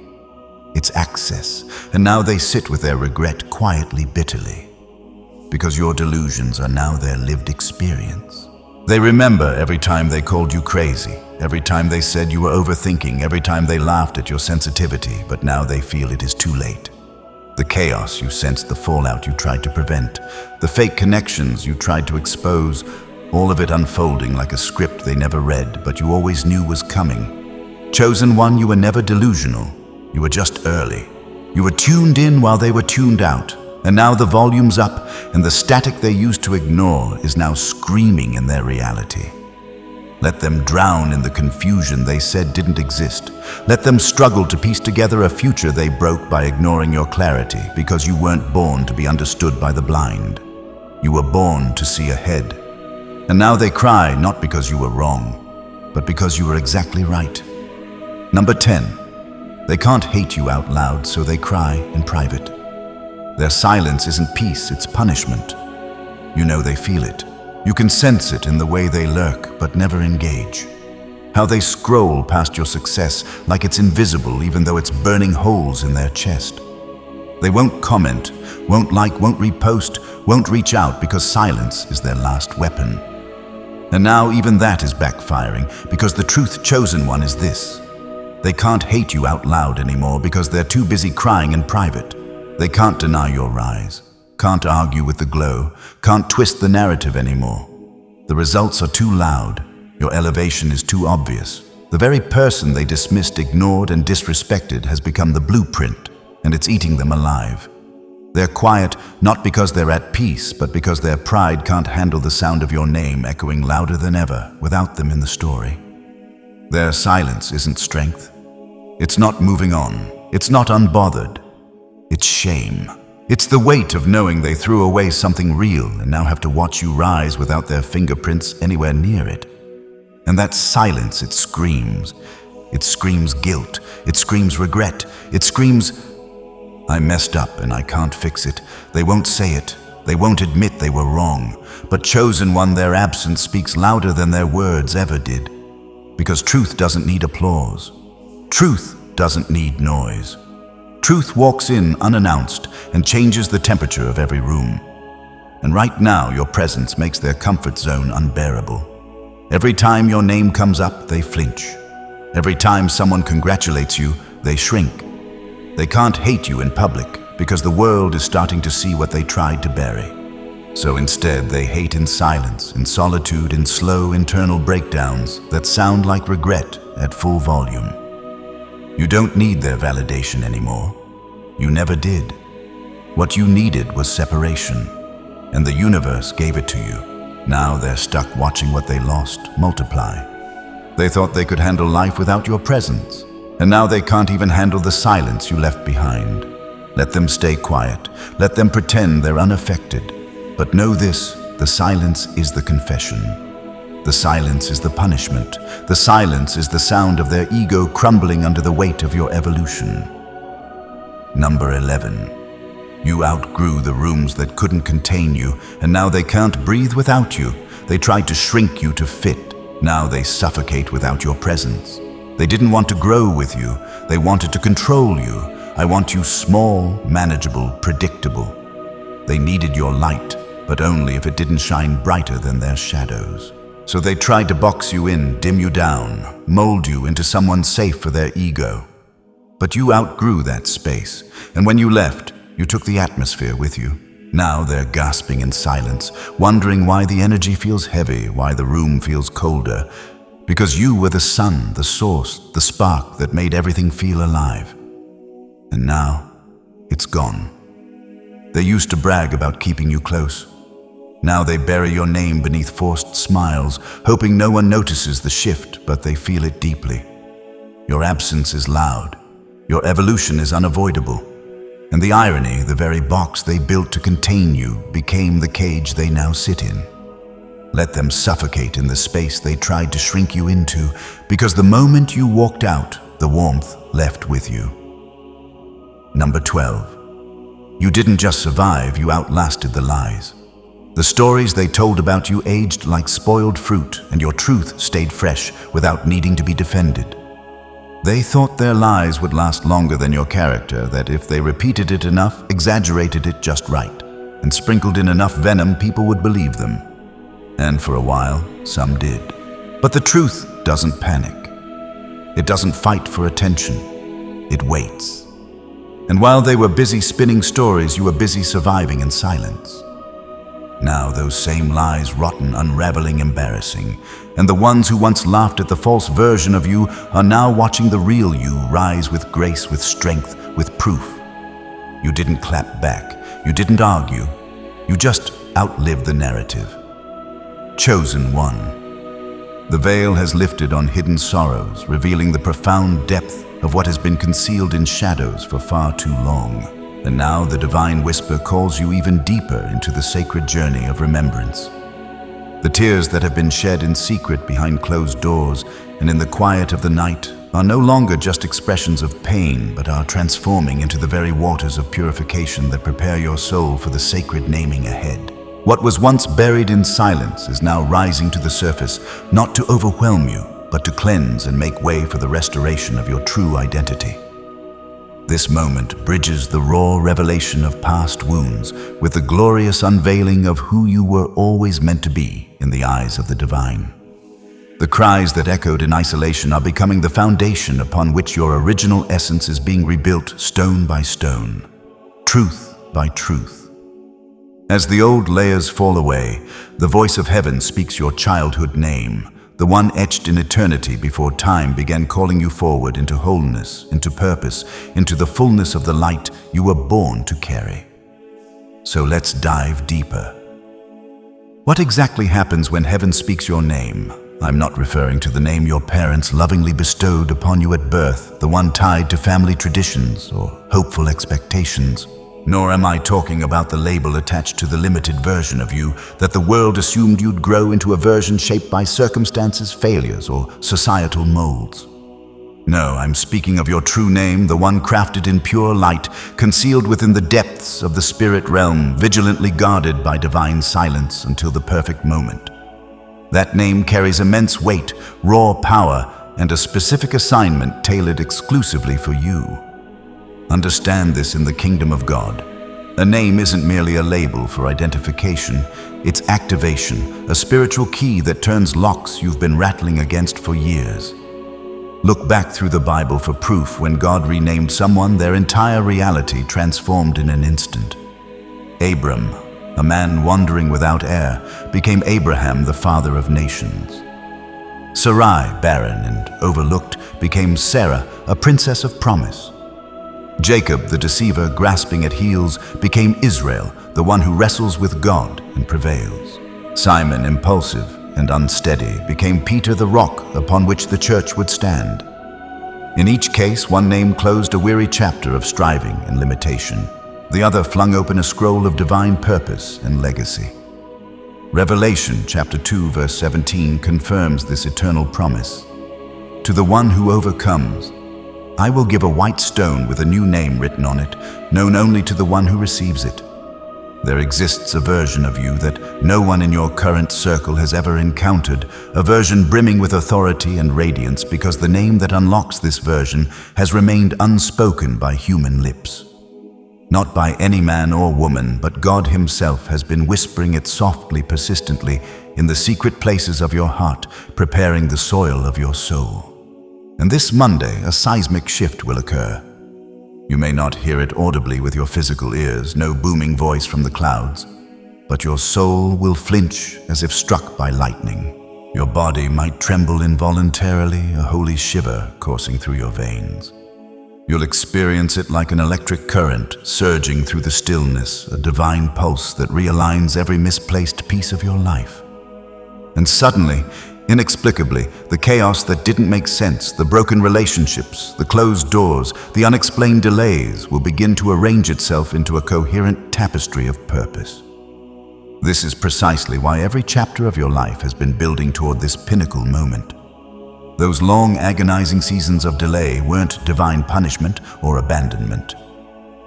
It's access. And now they sit with their regret quietly, bitterly. Because your delusions are now their lived experience. They remember every time they called you crazy, every time they said you were overthinking, every time they laughed at your sensitivity, but now they feel it is too late. The chaos you sensed, the fallout you tried to prevent, the fake connections you tried to expose, all of it unfolding like a script they never read, but you always knew was coming. Chosen one, you were never delusional. You were just early. You were tuned in while they were tuned out. And now the volume's up, and the static they used to ignore is now screaming in their reality. Let them drown in the confusion they said didn't exist. Let them struggle to piece together a future they broke by ignoring your clarity, because you weren't born to be understood by the blind. You were born to see ahead. And now they cry not because you were wrong, but because you were exactly right. Number 10. They can't hate you out loud, so they cry in private. Their silence isn't peace, it's punishment. You know they feel it. You can sense it in the way they lurk, but never engage. How they scroll past your success like it's invisible, even though it's burning holes in their chest. They won't comment, won't like, won't repost, won't reach out because silence is their last weapon. And now even that is backfiring, because the truth chosen one is this. They can't hate you out loud anymore because they're too busy crying in private. They can't deny your rise, can't argue with the glow, can't twist the narrative anymore. The results are too loud, your elevation is too obvious. The very person they dismissed, ignored, and disrespected has become the blueprint, and it's eating them alive. They're quiet not because they're at peace, but because their pride can't handle the sound of your name echoing louder than ever without them in the story. Their silence isn't strength. It's not moving on. It's not unbothered. It's shame. It's the weight of knowing they threw away something real and now have to watch you rise without their fingerprints anywhere near it. And that silence, it screams. It screams guilt. It screams regret. It screams, I messed up and I can't fix it. They won't say it. They won't admit they were wrong. But chosen one, their absence speaks louder than their words ever did. Because truth doesn't need applause. Truth doesn't need noise. Truth walks in unannounced and changes the temperature of every room. And right now, your presence makes their comfort zone unbearable. Every time your name comes up, they flinch. Every time someone congratulates you, they shrink. They can't hate you in public because the world is starting to see what they tried to bury. So instead, they hate in silence, in solitude, in slow internal breakdowns that sound like regret at full volume. You don't need their validation anymore. You never did. What you needed was separation, and the universe gave it to you. Now they're stuck watching what they lost multiply. They thought they could handle life without your presence, and now they can't even handle the silence you left behind. Let them stay quiet. Let them pretend they're unaffected. But know this, the silence is the confession. The silence is the punishment. The silence is the sound of their ego crumbling under the weight of your evolution. Number 11. You outgrew the rooms that couldn't contain you, and now they can't breathe without you. They tried to shrink you to fit. Now they suffocate without your presence. They didn't want to grow with you. They wanted to control you. I want you small, manageable, predictable. They needed your light, but only if it didn't shine brighter than their shadows. So they tried to box you in, dim you down, mold you into someone safe for their ego. But you outgrew that space, and when you left, you took the atmosphere with you. Now they're gasping in silence, wondering why the energy feels heavy, why the room feels colder. Because you were the sun, the source, the spark that made everything feel alive. And now, it's gone. They used to brag about keeping you close. Now they bury your name beneath forced smiles, hoping no one notices the shift, but they feel it deeply. Your absence is loud. Your evolution is unavoidable. And the irony, the very box they built to contain you, became the cage they now sit in. Let them suffocate in the space they tried to shrink you into, because the moment you walked out, the warmth left with you. Number 12. You didn't just survive, you outlasted the lies. The stories they told about you aged like spoiled fruit, and your truth stayed fresh without needing to be defended. They thought their lies would last longer than your character, that if they repeated it enough, exaggerated it just right, and sprinkled in enough venom, people would believe them. And for a while, some did. But the truth doesn't panic. It doesn't fight for attention. It waits. And while they were busy spinning stories, you were busy surviving in silence. Now those same lies, rotten, unraveling, embarrassing, and the ones who once laughed at the false version of you are now watching the real you rise with grace, with strength, with proof. You didn't clap back. You didn't argue. You just outlived the narrative. Chosen one. The veil has lifted on hidden sorrows, revealing the profound depth of what has been concealed in shadows for far too long. And now the divine whisper calls you even deeper into the sacred journey of remembrance. The tears that have been shed in secret behind closed doors and in the quiet of the night are no longer just expressions of pain, but are transforming into the very waters of purification that prepare your soul for the sacred naming ahead. What was once buried in silence is now rising to the surface, not to overwhelm you, but to cleanse and make way for the restoration of your true identity. This moment bridges the raw revelation of past wounds with the glorious unveiling of who you were always meant to be in the eyes of the divine. The cries that echoed in isolation are becoming the foundation upon which your original essence is being rebuilt stone by stone, truth by truth. As the old layers fall away, the voice of heaven speaks your childhood name, the one etched in eternity before time began calling you forward into wholeness, into purpose, into the fullness of the light you were born to carry. So let's dive deeper. What exactly happens when heaven speaks your name? I'm not referring to the name your parents lovingly bestowed upon you at birth, the one tied to family traditions or hopeful expectations. Nor am I talking about the label attached to the limited version of you that the world assumed you'd grow into a version shaped by circumstances, failures, or societal molds. No, I'm speaking of your true name, the one crafted in pure light, concealed within the depths of the spirit realm, vigilantly guarded by divine silence until the perfect moment. That name carries immense weight, raw power, and a specific assignment tailored exclusively for you. Understand this in the kingdom of God. A name isn't merely a label for identification, it's activation, a spiritual key that turns locks you've been rattling against for years. Look back through the Bible for proof when God renamed someone, their entire reality transformed in an instant. Abram, a man wandering without heir, became Abraham, the father of nations. Sarai, barren and overlooked, became Sarah, a princess of promise. Jacob, the deceiver, grasping at heels, became Israel, the one who wrestles with God and prevails. Simon, impulsive, and unsteady became Peter the rock upon which the church would stand. In each case, one name closed a weary chapter of striving and limitation. The other flung open a scroll of divine purpose and legacy. Revelation chapter 2 verse 17 confirms this eternal promise. To the one who overcomes, I will give a white stone with a new name written on it, known only to the one who receives it. There exists a version of you that no one in your current circle has ever encountered, a version brimming with authority and radiance because the name that unlocks this version has remained unspoken by human lips. Not by any man or woman, but God Himself has been whispering it softly, persistently, in the secret places of your heart, preparing the soil of your soul. And this Monday, a seismic shift will occur. You may not hear it audibly with your physical ears, no booming voice from the clouds, but your soul will flinch as if struck by lightning. Your body might tremble involuntarily, a holy shiver coursing through your veins. You'll experience it like an electric current surging through the stillness, a divine pulse that realigns every misplaced piece of your life. And suddenly, inexplicably, the chaos that didn't make sense, the broken relationships, the closed doors, the unexplained delays will begin to arrange itself into a coherent tapestry of purpose. This is precisely why every chapter of your life has been building toward this pinnacle moment. Those long, agonizing seasons of delay weren't divine punishment or abandonment.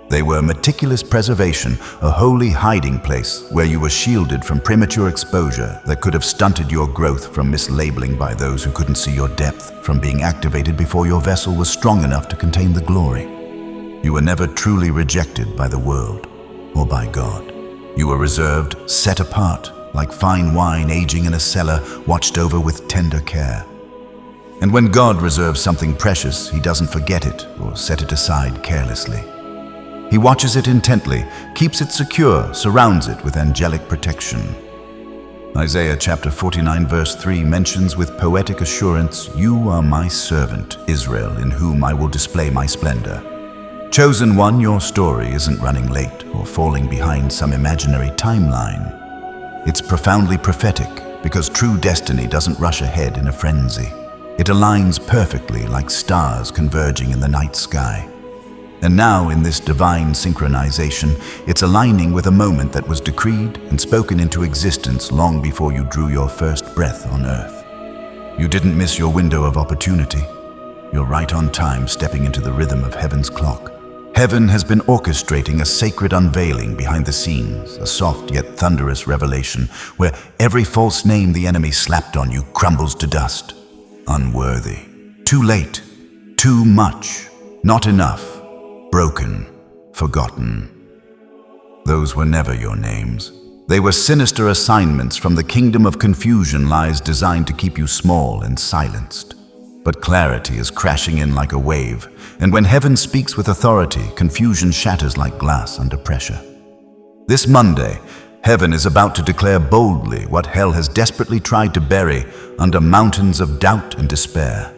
They were meticulous preservation, a holy hiding place where you were shielded from premature exposure that could have stunted your growth, from mislabeling by those who couldn't see your depth, from being activated before your vessel was strong enough to contain the glory. You were never truly rejected by the world or by God. You were reserved, set apart, like fine wine aging in a cellar, watched over with tender care. And when God reserves something precious, He doesn't forget it or set it aside carelessly. He watches it intently, keeps it secure, surrounds it with angelic protection. Isaiah chapter 49 verse 3 mentions with poetic assurance, "You are my servant, Israel, in whom I will display my splendor." Chosen one, your story isn't running late or falling behind some imaginary timeline. It's profoundly prophetic because true destiny doesn't rush ahead in a frenzy. It aligns perfectly like stars converging in the night sky. And now, in this divine synchronization, it's aligning with a moment that was decreed and spoken into existence long before you drew your first breath on earth. You didn't miss your window of opportunity. You're right on time, stepping into the rhythm of heaven's clock. Heaven has been orchestrating a sacred unveiling behind the scenes, a soft yet thunderous revelation where every false name the enemy slapped on you crumbles to dust. Unworthy. Too late. Too much. Not enough. Broken, forgotten. Those were never your names. They were sinister assignments from the kingdom of confusion, lies designed to keep you small and silenced. But clarity is crashing in like a wave, and when heaven speaks with authority, confusion shatters like glass under pressure. This Monday, heaven is about to declare boldly what hell has desperately tried to bury under mountains of doubt and despair.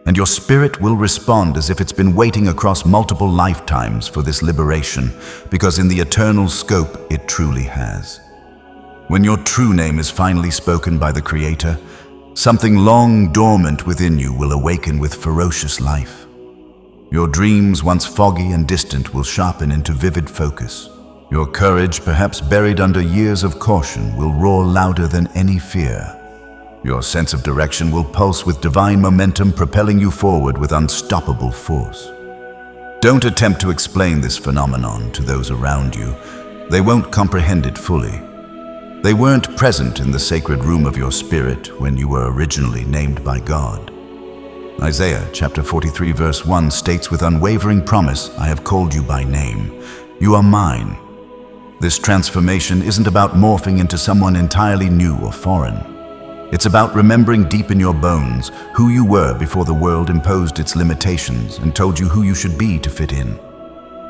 And your spirit will respond as if it's been waiting across multiple lifetimes for this liberation, because in the eternal scope it truly has. When your true name is finally spoken by the Creator, something long dormant within you will awaken with ferocious life. Your dreams, once foggy and distant, will sharpen into vivid focus. Your courage, perhaps buried under years of caution, will roar louder than any fear. Your sense of direction will pulse with divine momentum, propelling you forward with unstoppable force. Don't attempt to explain this phenomenon to those around you. They won't comprehend it fully. They weren't present in the sacred room of your spirit when you were originally named by God. Isaiah chapter 43 verse 1 states with unwavering promise, "I have called you by name. You are mine." This transformation isn't about morphing into someone entirely new or foreign. It's about remembering deep in your bones who you were before the world imposed its limitations and told you who you should be to fit in.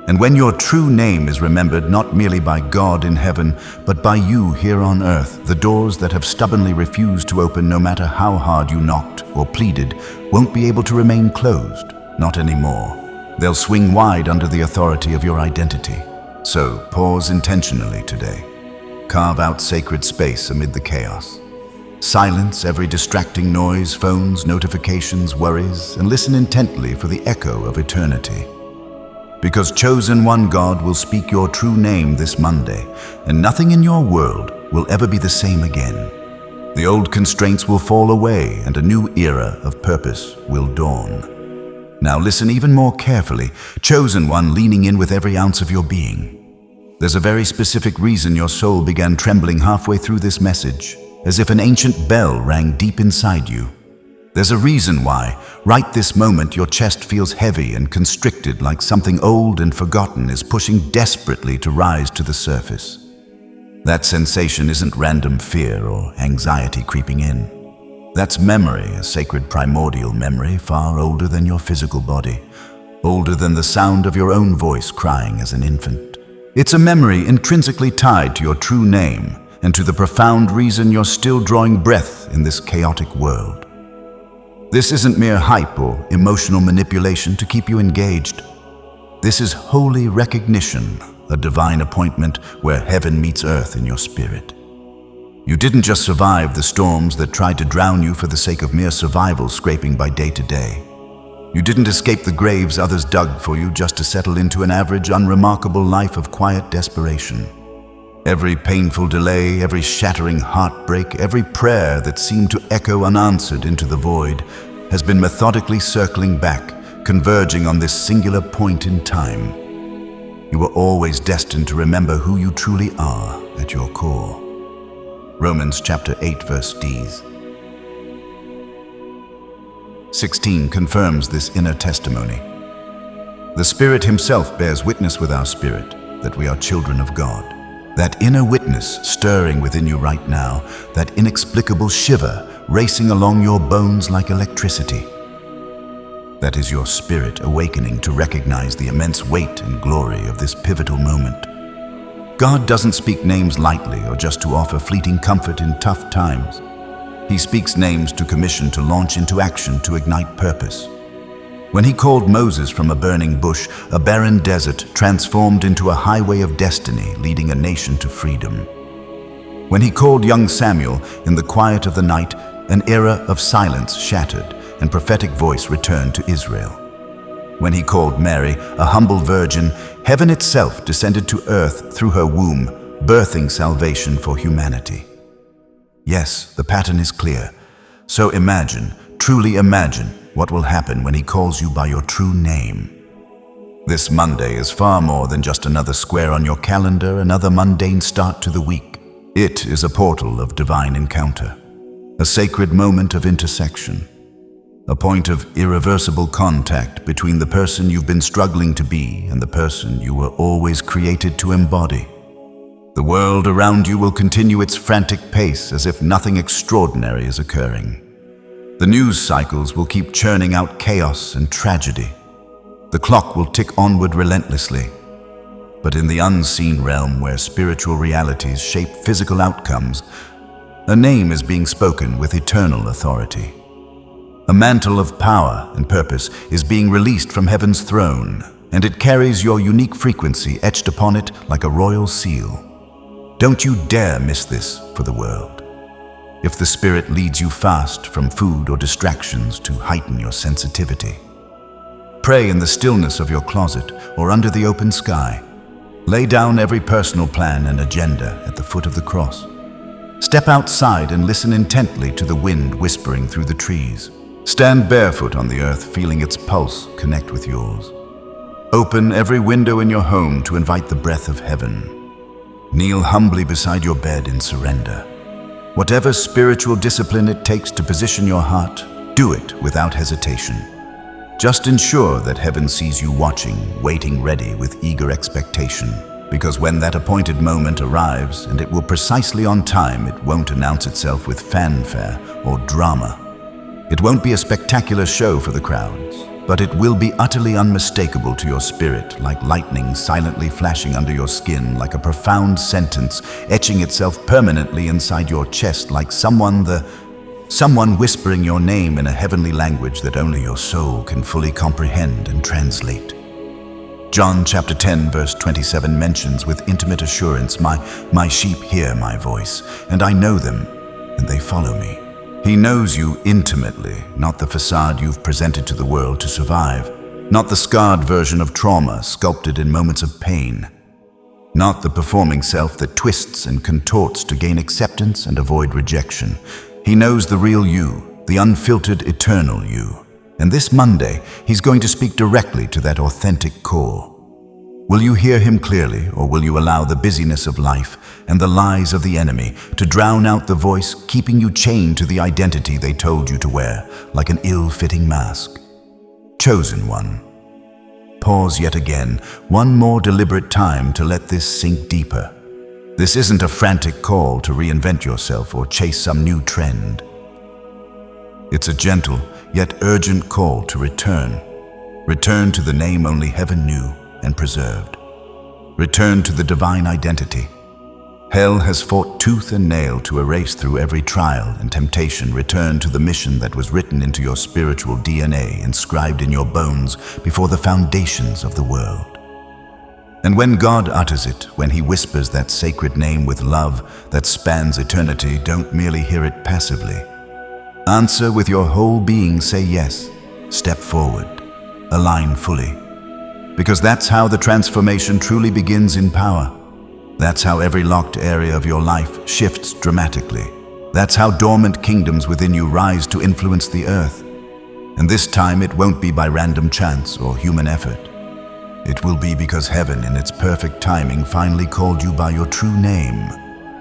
And when your true name is remembered not merely by God in heaven, but by you here on earth, the doors that have stubbornly refused to open no matter how hard you knocked or pleaded won't be able to remain closed, not anymore. They'll swing wide under the authority of your identity. So pause intentionally today. Carve out sacred space amid the chaos. Silence every distracting noise, phones, notifications, worries, and listen intently for the echo of eternity. Because chosen one God will speak your true name this Monday, and nothing in your world will ever be the same again. The old constraints will fall away, and a new era of purpose will dawn. Now listen even more carefully, chosen one leaning in with every ounce of your being. There's a very specific reason your soul began trembling halfway through this message, as if an ancient bell rang deep inside you. There's a reason why, right this moment, your chest feels heavy and constricted, like something old and forgotten is pushing desperately to rise to the surface. That sensation isn't random fear or anxiety creeping in. That's memory, a sacred primordial memory far older than your physical body, older than the sound of your own voice crying as an infant. It's a memory intrinsically tied to your true name, and to the profound reason you're still drawing breath in this chaotic world. This isn't mere hype or emotional manipulation to keep you engaged. This is holy recognition, a divine appointment where heaven meets earth in your spirit. You didn't just survive the storms that tried to drown you for the sake of mere survival scraping by day to day. You didn't escape the graves others dug for you just to settle into an average, unremarkable life of quiet desperation. Every painful delay, every shattering heartbreak, every prayer that seemed to echo unanswered into the void has been methodically circling back, converging on this singular point in time. You were always destined to remember who you truly are at your core. Romans chapter 8 verse Ds. 16 confirms this inner testimony. The Spirit Himself bears witness with our spirit that we are children of God. That inner witness stirring within you right now, that inexplicable shiver racing along your bones like electricity. That is your spirit awakening to recognize the immense weight and glory of this pivotal moment. God doesn't speak names lightly or just to offer fleeting comfort in tough times. He speaks names to commission, to launch into action, to ignite purpose. When He called Moses from a burning bush, a barren desert transformed into a highway of destiny, leading a nation to freedom. When He called young Samuel in the quiet of the night, an era of silence shattered and prophetic voice returned to Israel. When He called Mary, a humble virgin, heaven itself descended to earth through her womb, birthing salvation for humanity. Yes, the pattern is clear. So imagine, truly imagine, what will happen when He calls you by your true name. This Monday is far more than just another square on your calendar, another mundane start to the week. It is a portal of divine encounter, a sacred moment of intersection, a point of irreversible contact between the person you've been struggling to be and the person you were always created to embody. The world around you will continue its frantic pace as if nothing extraordinary is occurring. The news cycles will keep churning out chaos and tragedy. The clock will tick onward relentlessly. But in the unseen realm where spiritual realities shape physical outcomes, a name is being spoken with eternal authority. A mantle of power and purpose is being released from heaven's throne, and it carries your unique frequency etched upon it like a royal seal. Don't you dare miss this for the world. If the Spirit leads you fast from food or distractions to heighten your sensitivity, pray in the stillness of your closet or under the open sky. Lay down every personal plan and agenda at the foot of the cross. Step outside and listen intently to the wind whispering through the trees. Stand barefoot on the earth, feeling its pulse connect with yours. Open every window in your home to invite the breath of heaven. Kneel humbly beside your bed in surrender. Whatever spiritual discipline it takes to position your heart, do it without hesitation. Just ensure that heaven sees you watching, waiting ready with eager expectation. Because when that appointed moment arrives, and it will precisely on time, it won't announce itself with fanfare or drama. It won't be a spectacular show for the crowds, but it will be utterly unmistakable to your spirit, like lightning silently flashing under your skin, like a profound sentence etching itself permanently inside your chest, like someone whispering your name in a heavenly language that only your soul can fully comprehend and translate. John chapter 10 verse 27 mentions with intimate assurance, My sheep hear my voice, and I know them, and they follow me. He knows you intimately, not the facade you've presented to the world to survive, not the scarred version of trauma sculpted in moments of pain, not the performing self that twists and contorts to gain acceptance and avoid rejection. He knows the real you, the unfiltered, eternal you. And this Monday, he's going to speak directly to that authentic core. Will you hear him clearly, or will you allow the busyness of life and the lies of the enemy to drown out the voice, keeping you chained to the identity they told you to wear, like an ill-fitting mask? Chosen one. Pause yet again, one more deliberate time to let this sink deeper. This isn't a frantic call to reinvent yourself or chase some new trend. It's a gentle, yet urgent call to return. Return to the name only heaven knew and preserved. Return to the divine identity. Hell has fought tooth and nail to erase through every trial and temptation. Return to the mission that was written into your spiritual DNA, inscribed in your bones before the foundations of the world. And when God utters it, when he whispers that sacred name with love that spans eternity, don't merely hear it passively. Answer with your whole being. Say yes. Step forward. Align fully. Because that's how the transformation truly begins in power. That's how every locked area of your life shifts dramatically. That's how dormant kingdoms within you rise to influence the earth. And this time it won't be by random chance or human effort. It will be because heaven, in its perfect timing, finally called you by your true name,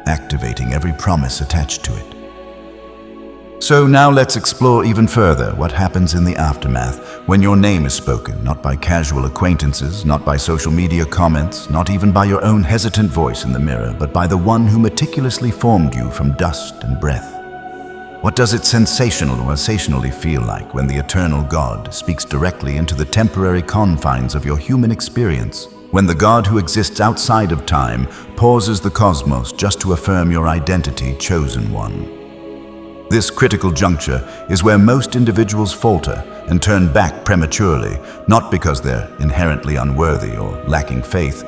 activating every promise attached to it. So now let's explore even further what happens in the aftermath when your name is spoken, not by casual acquaintances, not by social media comments, not even by your own hesitant voice in the mirror, but by the one who meticulously formed you from dust and breath. What does it sensationally feel like when the eternal God speaks directly into the temporary confines of your human experience? When the God who exists outside of time pauses the cosmos just to affirm your identity, chosen one. This critical juncture is where most individuals falter and turn back prematurely, not because they're inherently unworthy or lacking faith,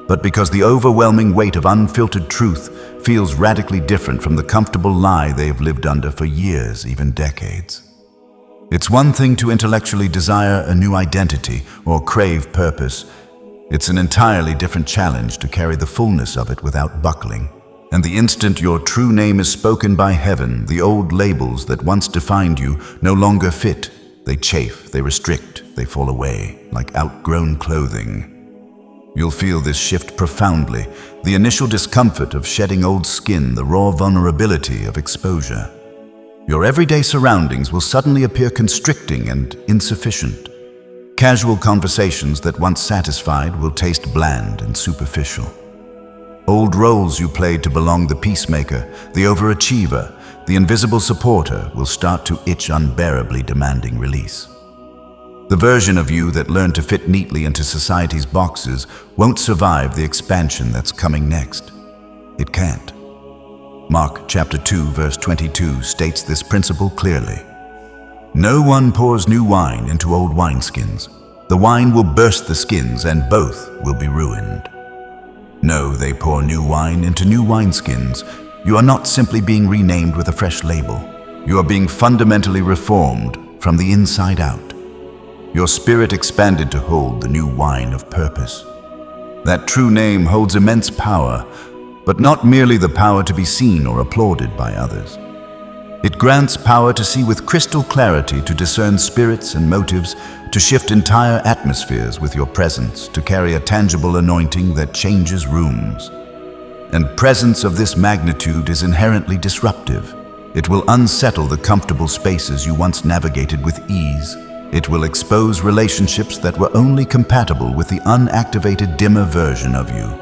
but because the overwhelming weight of unfiltered truth feels radically different from the comfortable lie they've lived under for years, even decades. It's one thing to intellectually desire a new identity or crave purpose. It's an entirely different challenge to carry the fullness of it without buckling. And the instant your true name is spoken by heaven, the old labels that once defined you no longer fit. They chafe, they restrict, they fall away, like outgrown clothing. You'll feel this shift profoundly, the initial discomfort of shedding old skin, the raw vulnerability of exposure. Your everyday surroundings will suddenly appear constricting and insufficient. Casual conversations that once satisfied will taste bland and superficial. Old roles you played to belong the peacemaker, the overachiever, the invisible supporter will start to itch, unbearably demanding release. The version of you that learned to fit neatly into society's boxes won't survive the expansion that's coming next. It can't. Mark chapter 2 verse 22 states this principle clearly. No one pours new wine into old wineskins. The wine will burst the skins and both will be ruined. No, they pour new wine into new wineskins. You are not simply being renamed with a fresh label. You are being fundamentally reformed from the inside out. Your spirit expanded to hold the new wine of purpose. That true name holds immense power, but not merely the power to be seen or applauded by others. It grants power to see with crystal clarity, to discern spirits and motives, to shift entire atmospheres with your presence, to carry a tangible anointing that changes rooms. And presence of this magnitude is inherently disruptive. It will unsettle the comfortable spaces you once navigated with ease. It will expose relationships that were only compatible with the unactivated, dimmer version of you.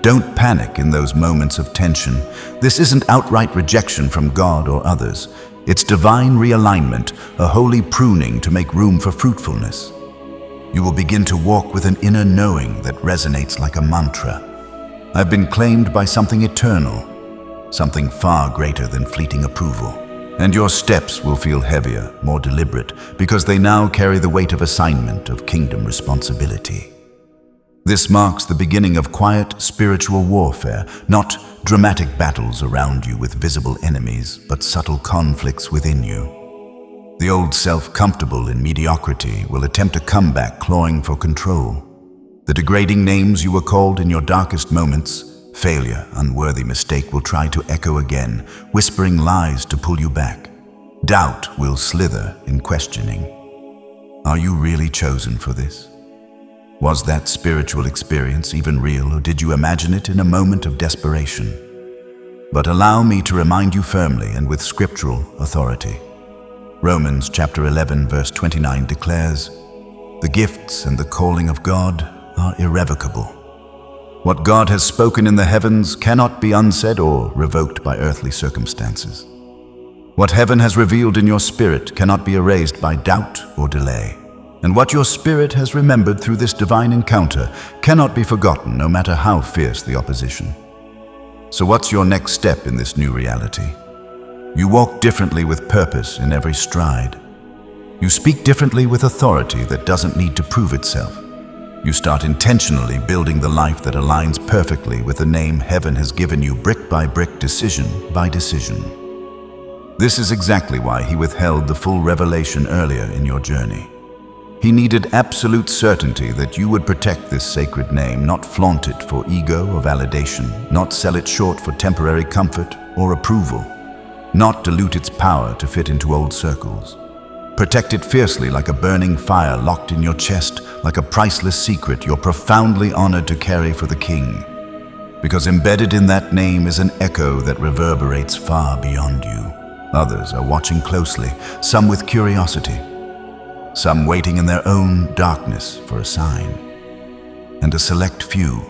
Don't panic in those moments of tension. This isn't outright rejection from God or others. It's divine realignment, a holy pruning to make room for fruitfulness. You will begin to walk with an inner knowing that resonates like a mantra. I've been claimed by something eternal, something far greater than fleeting approval. And your steps will feel heavier, more deliberate, because they now carry the weight of assignment, of kingdom responsibility. This marks the beginning of quiet spiritual warfare, not dramatic battles around you with visible enemies, but subtle conflicts within you. The old self, comfortable in mediocrity, will attempt a comeback, clawing for control. The degrading names you were called in your darkest moments, failure, unworthy mistake, will try to echo again, whispering lies to pull you back. Doubt will slither in questioning. Are you really chosen for this? Was that spiritual experience even real, or did you imagine it in a moment of desperation? But allow me to remind you firmly and with scriptural authority. Romans chapter 11 verse 29 declares, "The gifts and the calling of God are irrevocable. What God has spoken in the heavens cannot be unsaid or revoked by earthly circumstances. What heaven has revealed in your spirit cannot be erased by doubt or delay. And what your spirit has remembered through this divine encounter cannot be forgotten, no matter how fierce the opposition." So what's your next step in this new reality? You walk differently with purpose in every stride. You speak differently with authority that doesn't need to prove itself. You start intentionally building the life that aligns perfectly with the name heaven has given you, brick by brick, decision by decision. This is exactly why he withheld the full revelation earlier in your journey. He needed absolute certainty that you would protect this sacred name, not flaunt it for ego or validation, not sell it short for temporary comfort or approval, not dilute its power to fit into old circles. Protect it fiercely like a burning fire locked in your chest, like a priceless secret you're profoundly honored to carry for the King. Because embedded in that name is an echo that reverberates far beyond you. Others are watching closely, some with curiosity, some waiting in their own darkness for a sign. And a select few,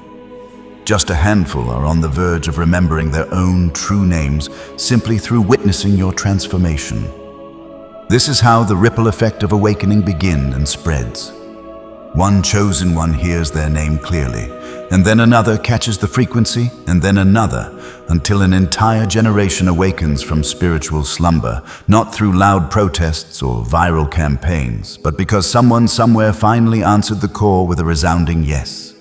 just a handful, are on the verge of remembering their own true names simply through witnessing your transformation. This is how the ripple effect of awakening begins and spreads. One chosen one hears their name clearly, and then another catches the frequency, and then another, until an entire generation awakens from spiritual slumber, not through loud protests or viral campaigns, but because someone somewhere finally answered the call with a resounding yes.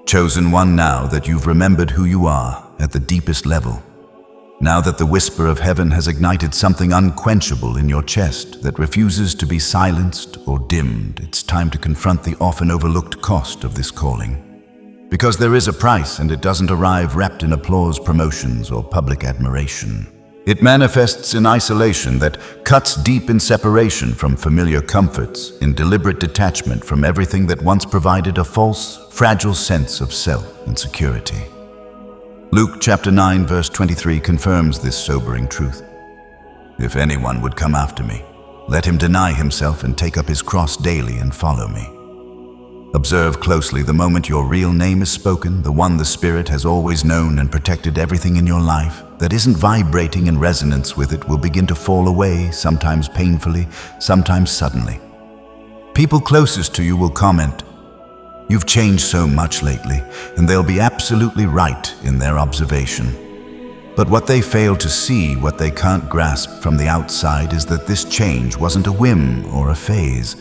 Chosen one, now that you've remembered who you are at the deepest level, now that the whisper of heaven has ignited something unquenchable in your chest that refuses to be silenced or dimmed, it's time to confront the often overlooked cost of this calling. Because there is a price, and it doesn't arrive wrapped in applause, promotions, or public admiration. It manifests in isolation that cuts deep in separation from familiar comforts, in deliberate detachment from everything that once provided a false, fragile sense of self and security. Luke chapter 9 verse 23 confirms this sobering truth. "If anyone would come after me, let him deny himself and take up his cross daily and follow me." Observe closely the moment your real name is spoken, the one the Spirit has always known and protected everything in your life that isn't vibrating in resonance with it will begin to fall away, sometimes painfully, sometimes suddenly. People closest to you will comment, "You've changed so much lately," and they'll be absolutely right in their observation. But what they fail to see, what they can't grasp from the outside, is that this change wasn't a whim or a phase.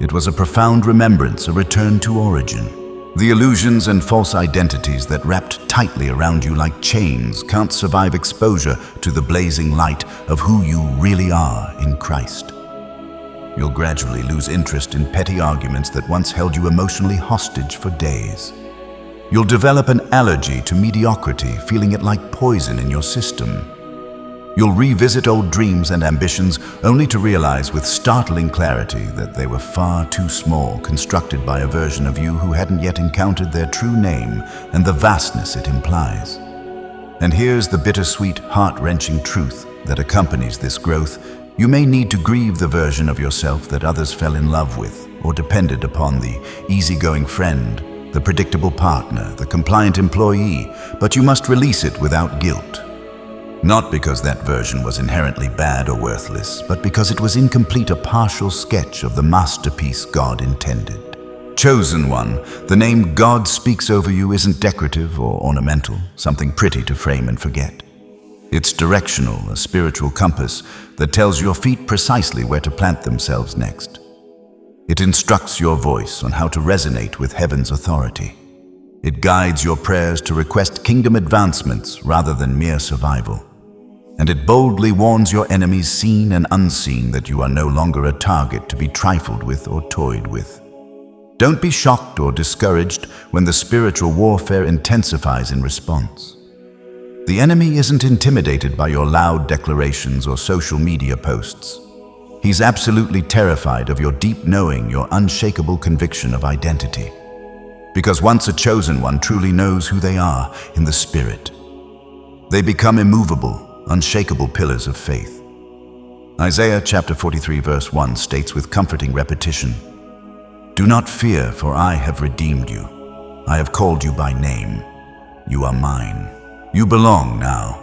It was a profound remembrance, a return to origin. The illusions and false identities that wrapped tightly around you like chains can't survive exposure to the blazing light of who you really are in Christ. You'll gradually lose interest in petty arguments that once held you emotionally hostage for days. You'll develop an allergy to mediocrity, feeling it like poison in your system. You'll revisit old dreams and ambitions only to realize with startling clarity that they were far too small, constructed by a version of you who hadn't yet encountered their true name and the vastness it implies. And here's the bittersweet, heart-wrenching truth that accompanies this growth. You may need to grieve the version of yourself that others fell in love with or depended upon, the easygoing friend, the predictable partner, the compliant employee, but you must release it without guilt. Not because that version was inherently bad or worthless, but because it was incomplete, a partial sketch of the masterpiece God intended. Chosen one, the name God speaks over you isn't decorative or ornamental, something pretty to frame and forget. It's directional, a spiritual compass that tells your feet precisely where to plant themselves next. It instructs your voice on how to resonate with heaven's authority. It guides your prayers to request kingdom advancements rather than mere survival. And it boldly warns your enemies, seen and unseen, that you are no longer a target to be trifled with or toyed with. Don't be shocked or discouraged when the spiritual warfare intensifies in response. The enemy isn't intimidated by your loud declarations or social media posts. He's absolutely terrified of your deep knowing, your unshakable conviction of identity. Because once a chosen one truly knows who they are in the Spirit, they become immovable, unshakable pillars of faith. Isaiah chapter 43 verse 1 states with comforting repetition, "Do not fear, for I have redeemed you. I have called you by name. You are mine. You belong now."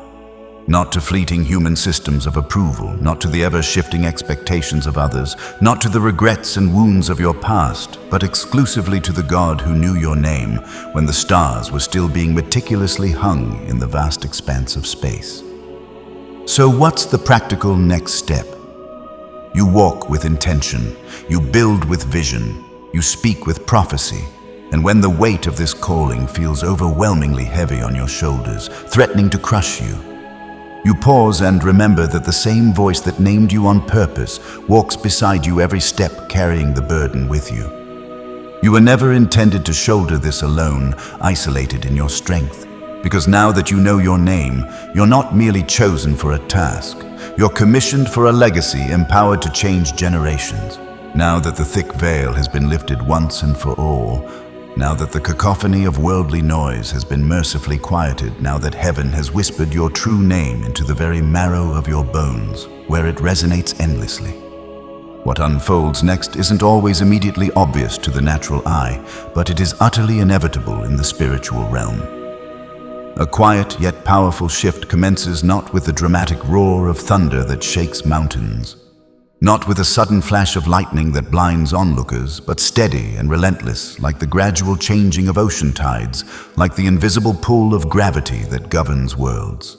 Not to fleeting human systems of approval, not to the ever-shifting expectations of others, not to the regrets and wounds of your past, but exclusively to the God who knew your name when the stars were still being meticulously hung in the vast expanse of space. So what's the practical next step? You walk with intention, you build with vision, you speak with prophecy, and when the weight of this calling feels overwhelmingly heavy on your shoulders, threatening to crush you, you pause and remember that the same voice that named you on purpose walks beside you every step, carrying the burden with you. You were never intended to shoulder this alone, isolated in your strength. Because now that you know your name, you're not merely chosen for a task. You're commissioned for a legacy, empowered to change generations. Now that the thick veil has been lifted once and for all, now that the cacophony of worldly noise has been mercifully quieted, now that heaven has whispered your true name into the very marrow of your bones, where it resonates endlessly. What unfolds next isn't always immediately obvious to the natural eye, but it is utterly inevitable in the spiritual realm. A quiet yet powerful shift commences, not with the dramatic roar of thunder that shakes mountains, not with a sudden flash of lightning that blinds onlookers, but steady and relentless, like the gradual changing of ocean tides, like the invisible pull of gravity that governs worlds.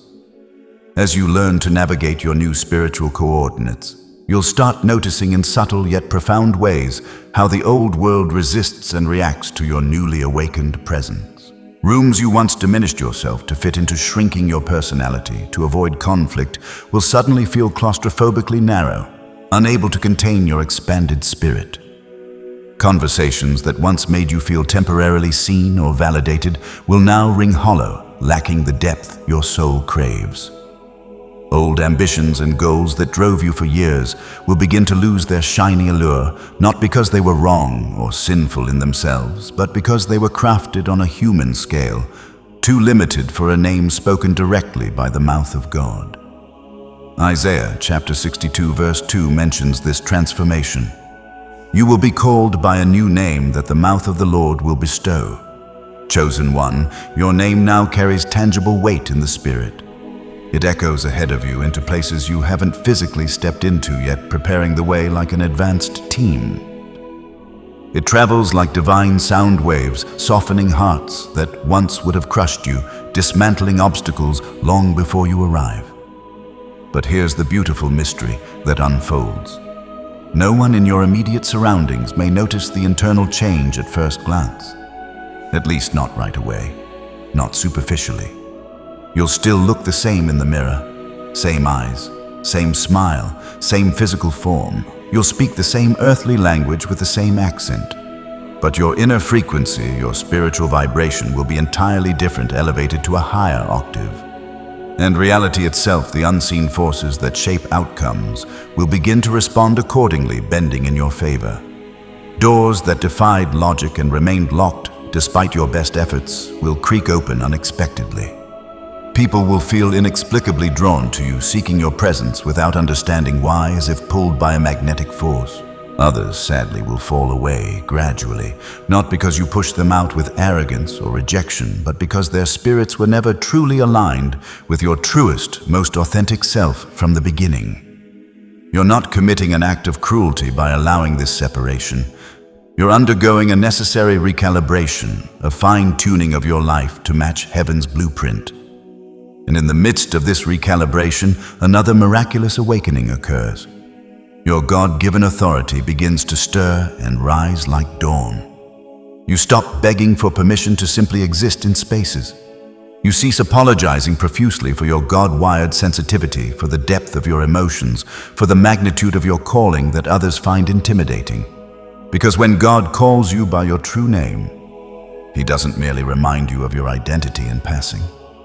As you learn to navigate your new spiritual coordinates, you'll start noticing in subtle yet profound ways how the old world resists and reacts to your newly awakened presence. Rooms you once diminished yourself to fit into, shrinking your personality to avoid conflict, will suddenly feel claustrophobically narrow, unable to contain your expanded spirit. Conversations that once made you feel temporarily seen or validated will now ring hollow, lacking the depth your soul craves. Old ambitions and goals that drove you for years will begin to lose their shiny allure, not because they were wrong or sinful in themselves, but because they were crafted on a human scale, too limited for a name spoken directly by the mouth of God. Isaiah chapter 62 verse 2 mentions this transformation. You will be called by a new name that the mouth of the Lord will bestow. Chosen one, your name now carries tangible weight in the Spirit. It echoes ahead of you into places you haven't physically stepped into yet, preparing the way like an advanced team. It travels like divine sound waves, softening hearts that once would have crushed you, dismantling obstacles long before you arrive. But here's the beautiful mystery that unfolds. No one in your immediate surroundings may notice the internal change at first glance. At least not right away, not superficially. You'll still look the same in the mirror, same eyes, same smile, same physical form. You'll speak the same earthly language with the same accent. But your inner frequency, your spiritual vibration, will be entirely different, elevated to a higher octave. And reality itself, the unseen forces that shape outcomes, will begin to respond accordingly, bending in your favor. Doors that defied logic and remained locked despite your best efforts will creak open unexpectedly. People will feel inexplicably drawn to you, seeking your presence without understanding why, as if pulled by a magnetic force. Others, sadly, will fall away gradually, not because you pushed them out with arrogance or rejection, but because their spirits were never truly aligned with your truest, most authentic self from the beginning. You're not committing an act of cruelty by allowing this separation. You're undergoing a necessary recalibration, a fine-tuning of your life to match heaven's blueprint. And in the midst of this recalibration, another miraculous awakening occurs. Your God-given authority begins to stir and rise like dawn. You stop begging for permission to simply exist in spaces. You cease apologizing profusely for your God-wired sensitivity, for the depth of your emotions, for the magnitude of your calling that others find intimidating. Because when God calls you by your true name, He doesn't merely remind you of your identity in passing.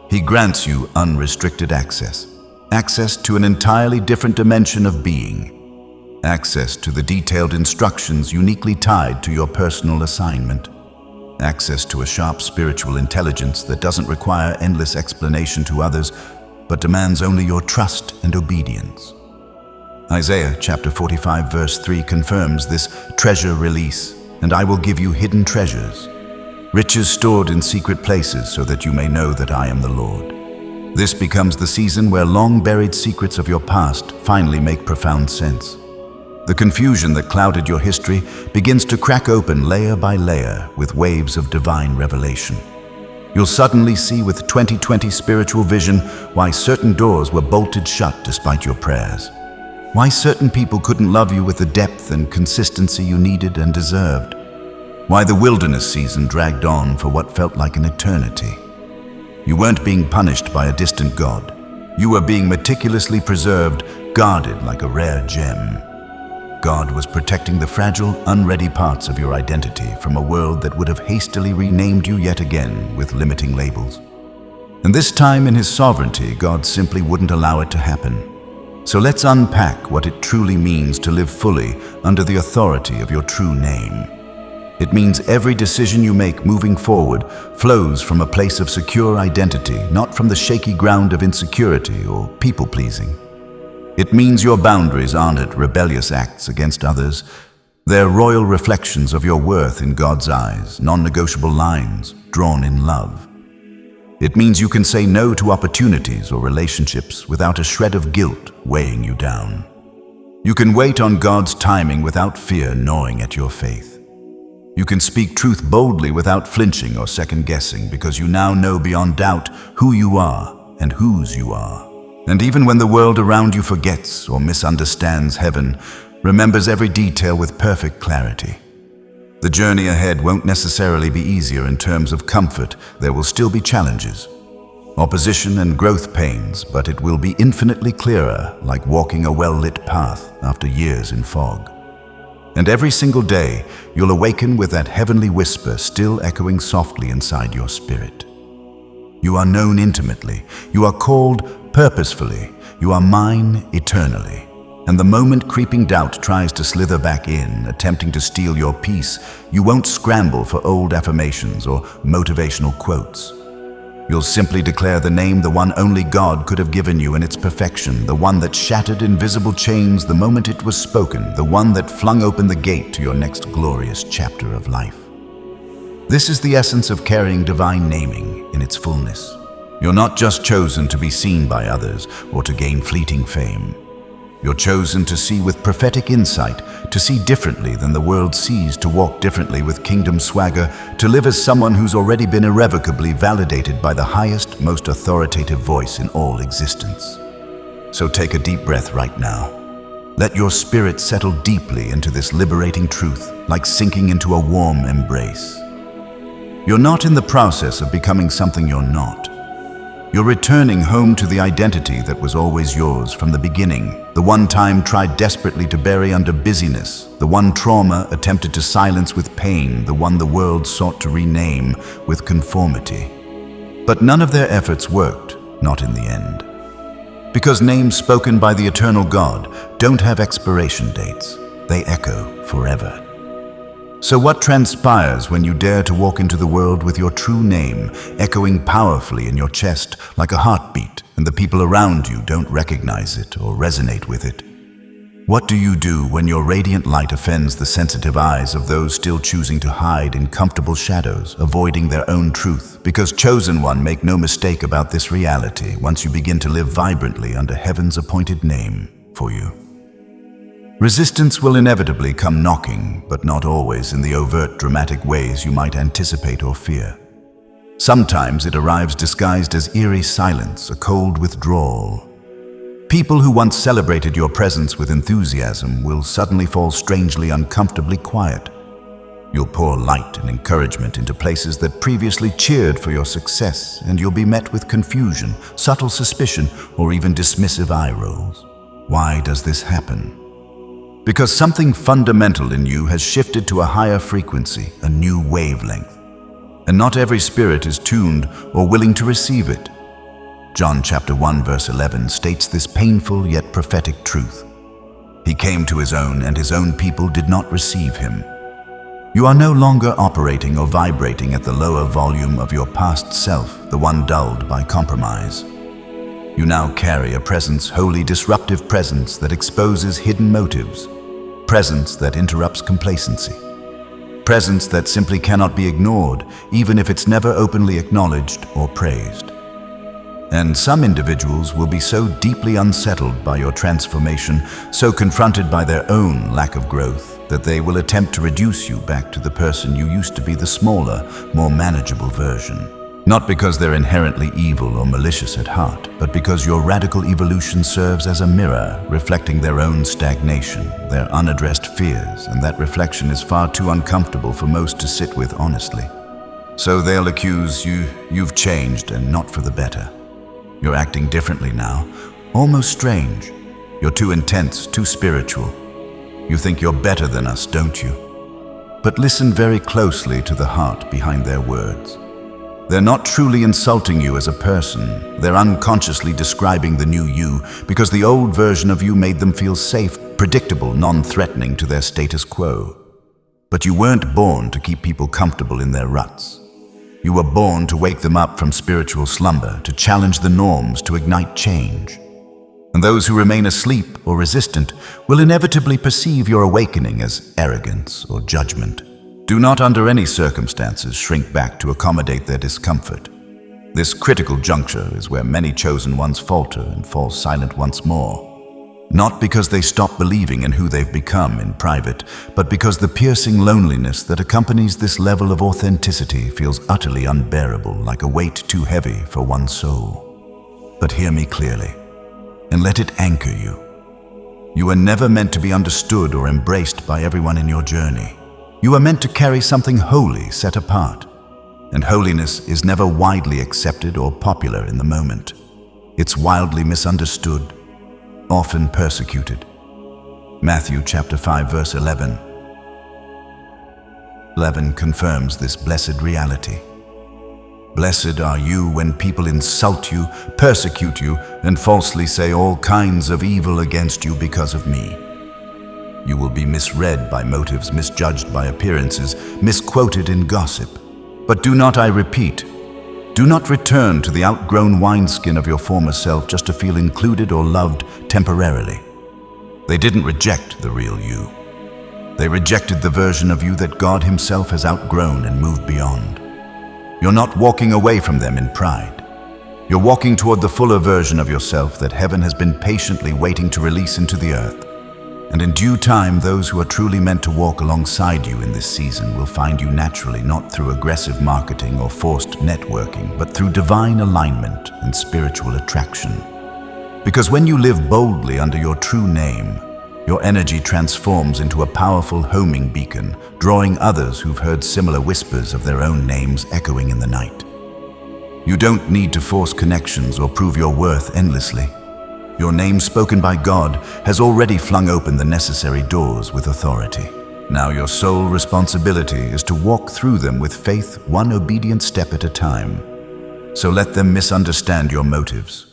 He grants you unrestricted access. Access to an entirely different dimension of being. Access to the detailed instructions uniquely tied to your personal assignment. Access to a sharp spiritual intelligence that doesn't require endless explanation to others, but demands only your trust and obedience. Isaiah chapter 45 verse 3 confirms this treasure release, and I will give you hidden treasures, riches stored in secret places so that you may know that I am the Lord. This becomes the season where long-buried secrets of your past finally make profound sense. The confusion that clouded your history begins to crack open layer by layer with waves of divine revelation. You'll suddenly see with 20/20 spiritual vision why certain doors were bolted shut despite your prayers. Why certain people couldn't love you with the depth and consistency you needed and deserved. Why the wilderness season dragged on for what felt like an eternity. You weren't being punished by a distant God. You were being meticulously preserved, guarded like a rare gem. God was protecting the fragile, unready parts of your identity from a world that would have hastily renamed you yet again with limiting labels. And this time in His sovereignty, God simply wouldn't allow it to happen. So let's unpack what it truly means to live fully under the authority of your true name. It means every decision you make moving forward flows from a place of secure identity, not from the shaky ground of insecurity or people-pleasing. It means your boundaries aren't rebellious acts against others. They're royal reflections of your worth in God's eyes, non-negotiable lines drawn in love. It means you can say no to opportunities or relationships without a shred of guilt weighing you down. You can wait on God's timing without fear gnawing at your faith. You can speak truth boldly without flinching or second-guessing because you now know beyond doubt who you are and whose you are. And even when the world around you forgets or misunderstands, heaven remembers every detail with perfect clarity. The journey ahead won't necessarily be easier in terms of comfort. There will still be challenges, opposition and growth pains, but it will be infinitely clearer, like walking a well-lit path after years in fog. And every single day, you'll awaken with that heavenly whisper still echoing softly inside your spirit. You are known intimately. You are called purposefully. You are mine eternally. And the moment creeping doubt tries to slither back in, attempting to steal your peace, you won't scramble for old affirmations or motivational quotes. You'll simply declare the name the one only God could have given you in its perfection, the one that shattered invisible chains the moment it was spoken, the one that flung open the gate to your next glorious chapter of life. This is the essence of carrying divine naming in its fullness. You're not just chosen to be seen by others or to gain fleeting fame. You're chosen to see with prophetic insight, to see differently than the world sees, to walk differently with kingdom swagger, to live as someone who's already been irrevocably validated by the highest, most authoritative voice in all existence. So take a deep breath right now. Let your spirit settle deeply into this liberating truth, like sinking into a warm embrace. You're not in the process of becoming something you're not. You're returning home to the identity that was always yours from the beginning, the one time tried desperately to bury under busyness, the one trauma attempted to silence with pain, the one the world sought to rename with conformity. But none of their efforts worked, not in the end. Because names spoken by the eternal God don't have expiration dates. They echo forever. So what transpires when you dare to walk into the world with your true name echoing powerfully in your chest like a heartbeat, and the people around you don't recognize it or resonate with it? What do you do when your radiant light offends the sensitive eyes of those still choosing to hide in comfortable shadows, avoiding their own truth? Because chosen one, make no mistake about this reality once you begin to live vibrantly under heaven's appointed name for you. Resistance will inevitably come knocking, but not always in the overt, dramatic ways you might anticipate or fear. Sometimes it arrives disguised as eerie silence, a cold withdrawal. People who once celebrated your presence with enthusiasm will suddenly fall strangely, uncomfortably quiet. You'll pour light and encouragement into places that previously cheered for your success, and you'll be met with confusion, subtle suspicion, or even dismissive eye rolls. Why does this happen? Because something fundamental in you has shifted to a higher frequency, a new wavelength. And not every spirit is tuned or willing to receive it. John chapter 1 verse 11 states this painful yet prophetic truth. He came to his own, and his own people did not receive him. You are no longer operating or vibrating at the lower volume of your past self, the one dulled by compromise. You now carry a presence, wholly disruptive presence that exposes hidden motives, presence that interrupts complacency, presence that simply cannot be ignored, even if it's never openly acknowledged or praised. And some individuals will be so deeply unsettled by your transformation, so confronted by their own lack of growth, that they will attempt to reduce you back to the person you used to be, the smaller, more manageable version. Not because they're inherently evil or malicious at heart, but because your radical evolution serves as a mirror, reflecting their own stagnation, their unaddressed fears, and that reflection is far too uncomfortable for most to sit with honestly. So they'll accuse you, you've changed, and not for the better. You're acting differently now, almost strange. You're too intense, too spiritual. You think you're better than us, don't you? But listen very closely to the heart behind their words. They're not truly insulting you as a person. They're unconsciously describing the new you because the old version of you made them feel safe, predictable, non-threatening to their status quo. But you weren't born to keep people comfortable in their ruts. You were born to wake them up from spiritual slumber, to challenge the norms, to ignite change. And those who remain asleep or resistant will inevitably perceive your awakening as arrogance or judgment. Do not under any circumstances shrink back to accommodate their discomfort. This critical juncture is where many chosen ones falter and fall silent once more. Not because they stop believing in who they've become in private, but because the piercing loneliness that accompanies this level of authenticity feels utterly unbearable, like a weight too heavy for one's soul. But hear me clearly, and let it anchor you. You were never meant to be understood or embraced by everyone in your journey. You are meant to carry something holy, set apart. And holiness is never widely accepted or popular in the moment. It's wildly misunderstood, often persecuted. Matthew chapter 5 verse 11 confirms this blessed reality. Blessed are you when people insult you, persecute you, and falsely say all kinds of evil against you because of me. You will be misread by motives, misjudged by appearances, misquoted in gossip. But do not, I repeat, do not return to the outgrown wineskin of your former self just to feel included or loved temporarily. They didn't reject the real you. They rejected the version of you that God Himself has outgrown and moved beyond. You're not walking away from them in pride. You're walking toward the fuller version of yourself that heaven has been patiently waiting to release into the earth. And in due time, those who are truly meant to walk alongside you in this season will find you naturally, not through aggressive marketing or forced networking, but through divine alignment and spiritual attraction. Because when you live boldly under your true name, your energy transforms into a powerful homing beacon, drawing others who've heard similar whispers of their own names echoing in the night. You don't need to force connections or prove your worth endlessly. Your name spoken by God has already flung open the necessary doors with authority. Now your sole responsibility is to walk through them with faith, one obedient step at a time. So let them misunderstand your motives.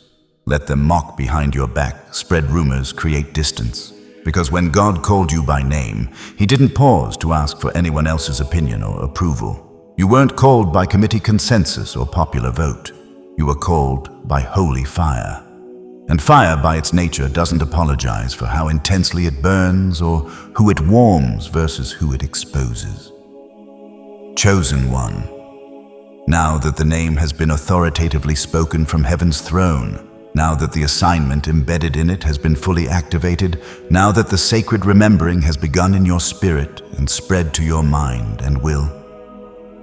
Let them mock behind your back, spread rumors, create distance. Because when God called you by name, He didn't pause to ask for anyone else's opinion or approval. You weren't called by committee consensus or popular vote. You were called by holy fire. And fire, by its nature, doesn't apologize for how intensely it burns or who it warms versus who it exposes. Chosen one. Now that the name has been authoritatively spoken from heaven's throne, now that the assignment embedded in it has been fully activated, now that the sacred remembering has begun in your spirit and spread to your mind and will,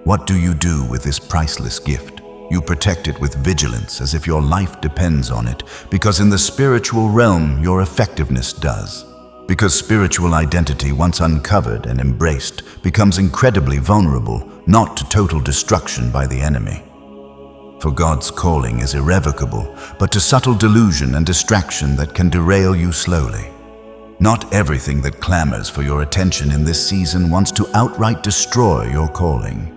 what do you do with this priceless gift? You protect it with vigilance as if your life depends on it, because in the spiritual realm, your effectiveness does. Because spiritual identity, once uncovered and embraced, becomes incredibly vulnerable, not to total destruction by the enemy. For God's calling is irrevocable, but to subtle delusion and distraction that can derail you slowly. Not everything that clamors for your attention in this season wants to outright destroy your calling.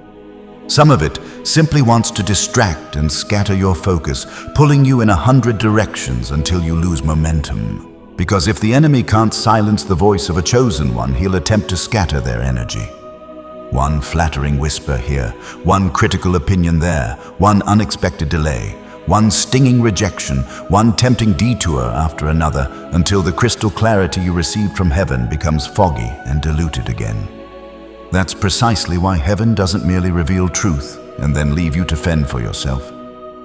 Some of it simply wants to distract and scatter your focus, pulling you in 100 directions until you lose momentum. Because if the enemy can't silence the voice of a chosen one, he'll attempt to scatter their energy. One flattering whisper here, one critical opinion there, one unexpected delay, one stinging rejection, one tempting detour after another, until the crystal clarity you received from heaven becomes foggy and diluted again. That's precisely why heaven doesn't merely reveal truth and then leave you to fend for yourself.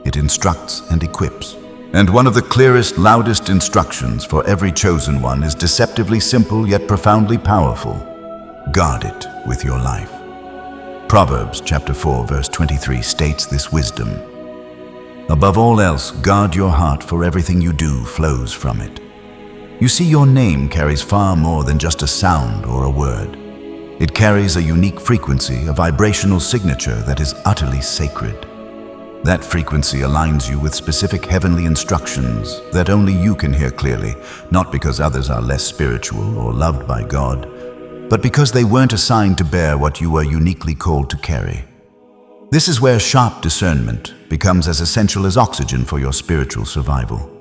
It instructs and equips. And one of the clearest, loudest instructions for every chosen one is deceptively simple yet profoundly powerful. Guard it with your life. Proverbs chapter 4 verse 23 states this wisdom. Above all else, guard your heart, for everything you do flows from it. You see, your name carries far more than just a sound or a word. It carries a unique frequency, a vibrational signature that is utterly sacred. That frequency aligns you with specific heavenly instructions that only you can hear clearly, not because others are less spiritual or loved by God, but because they weren't assigned to bear what you are uniquely called to carry. This is where sharp discernment becomes as essential as oxygen for your spiritual survival.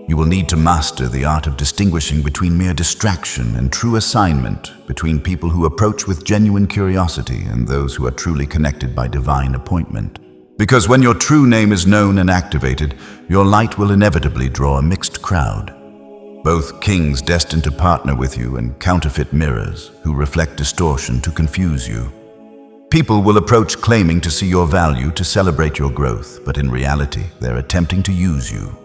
You will need to master the art of distinguishing between mere distraction and true assignment, between people who approach with genuine curiosity and those who are truly connected by divine appointment. Because when your true name is known and activated, your light will inevitably draw a mixed crowd. Both kings destined to partner with you and counterfeit mirrors who reflect distortion to confuse you. People will approach claiming to see your value, to celebrate your growth, but in reality, they're attempting to use you.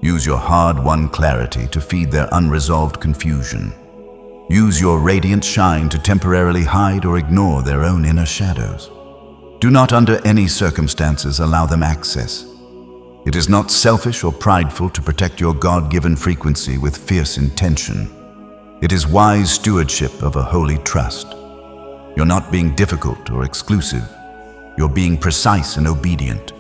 Use your hard-won clarity to feed their unresolved confusion. Use your radiant shine to temporarily hide or ignore their own inner shadows. Do not under any circumstances allow them access. It is not selfish or prideful to protect your God-given frequency with fierce intention. It is wise stewardship of a holy trust. You're not being difficult or exclusive. You're being precise and obedient.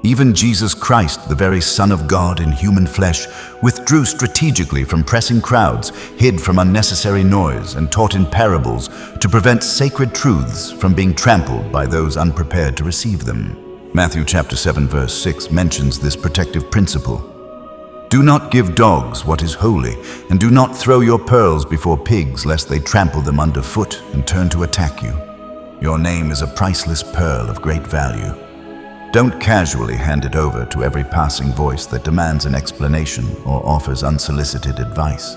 Even Jesus Christ, the very Son of God in human flesh, withdrew strategically from pressing crowds, hid from unnecessary noise, and taught in parables to prevent sacred truths from being trampled by those unprepared to receive them. Matthew chapter 7 verse 6 mentions this protective principle. Do not give dogs what is holy, and do not throw your pearls before pigs, lest they trample them underfoot and turn to attack you. Your name is a priceless pearl of great value. Don't casually hand it over to every passing voice that demands an explanation or offers unsolicited advice.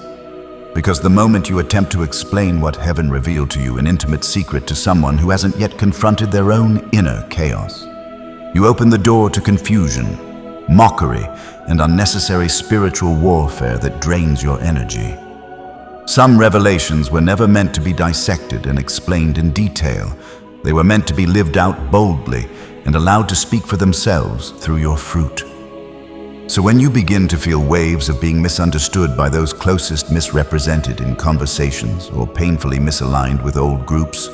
Because the moment you attempt to explain what heaven revealed to you in intimate secret to someone who hasn't yet confronted their own inner chaos, you open the door to confusion, mockery, and unnecessary spiritual warfare that drains your energy. Some revelations were never meant to be dissected and explained in detail. They were meant to be lived out boldly and allowed to speak for themselves through your fruit. So when you begin to feel waves of being misunderstood by those closest misrepresented in conversations or painfully misaligned with old groups,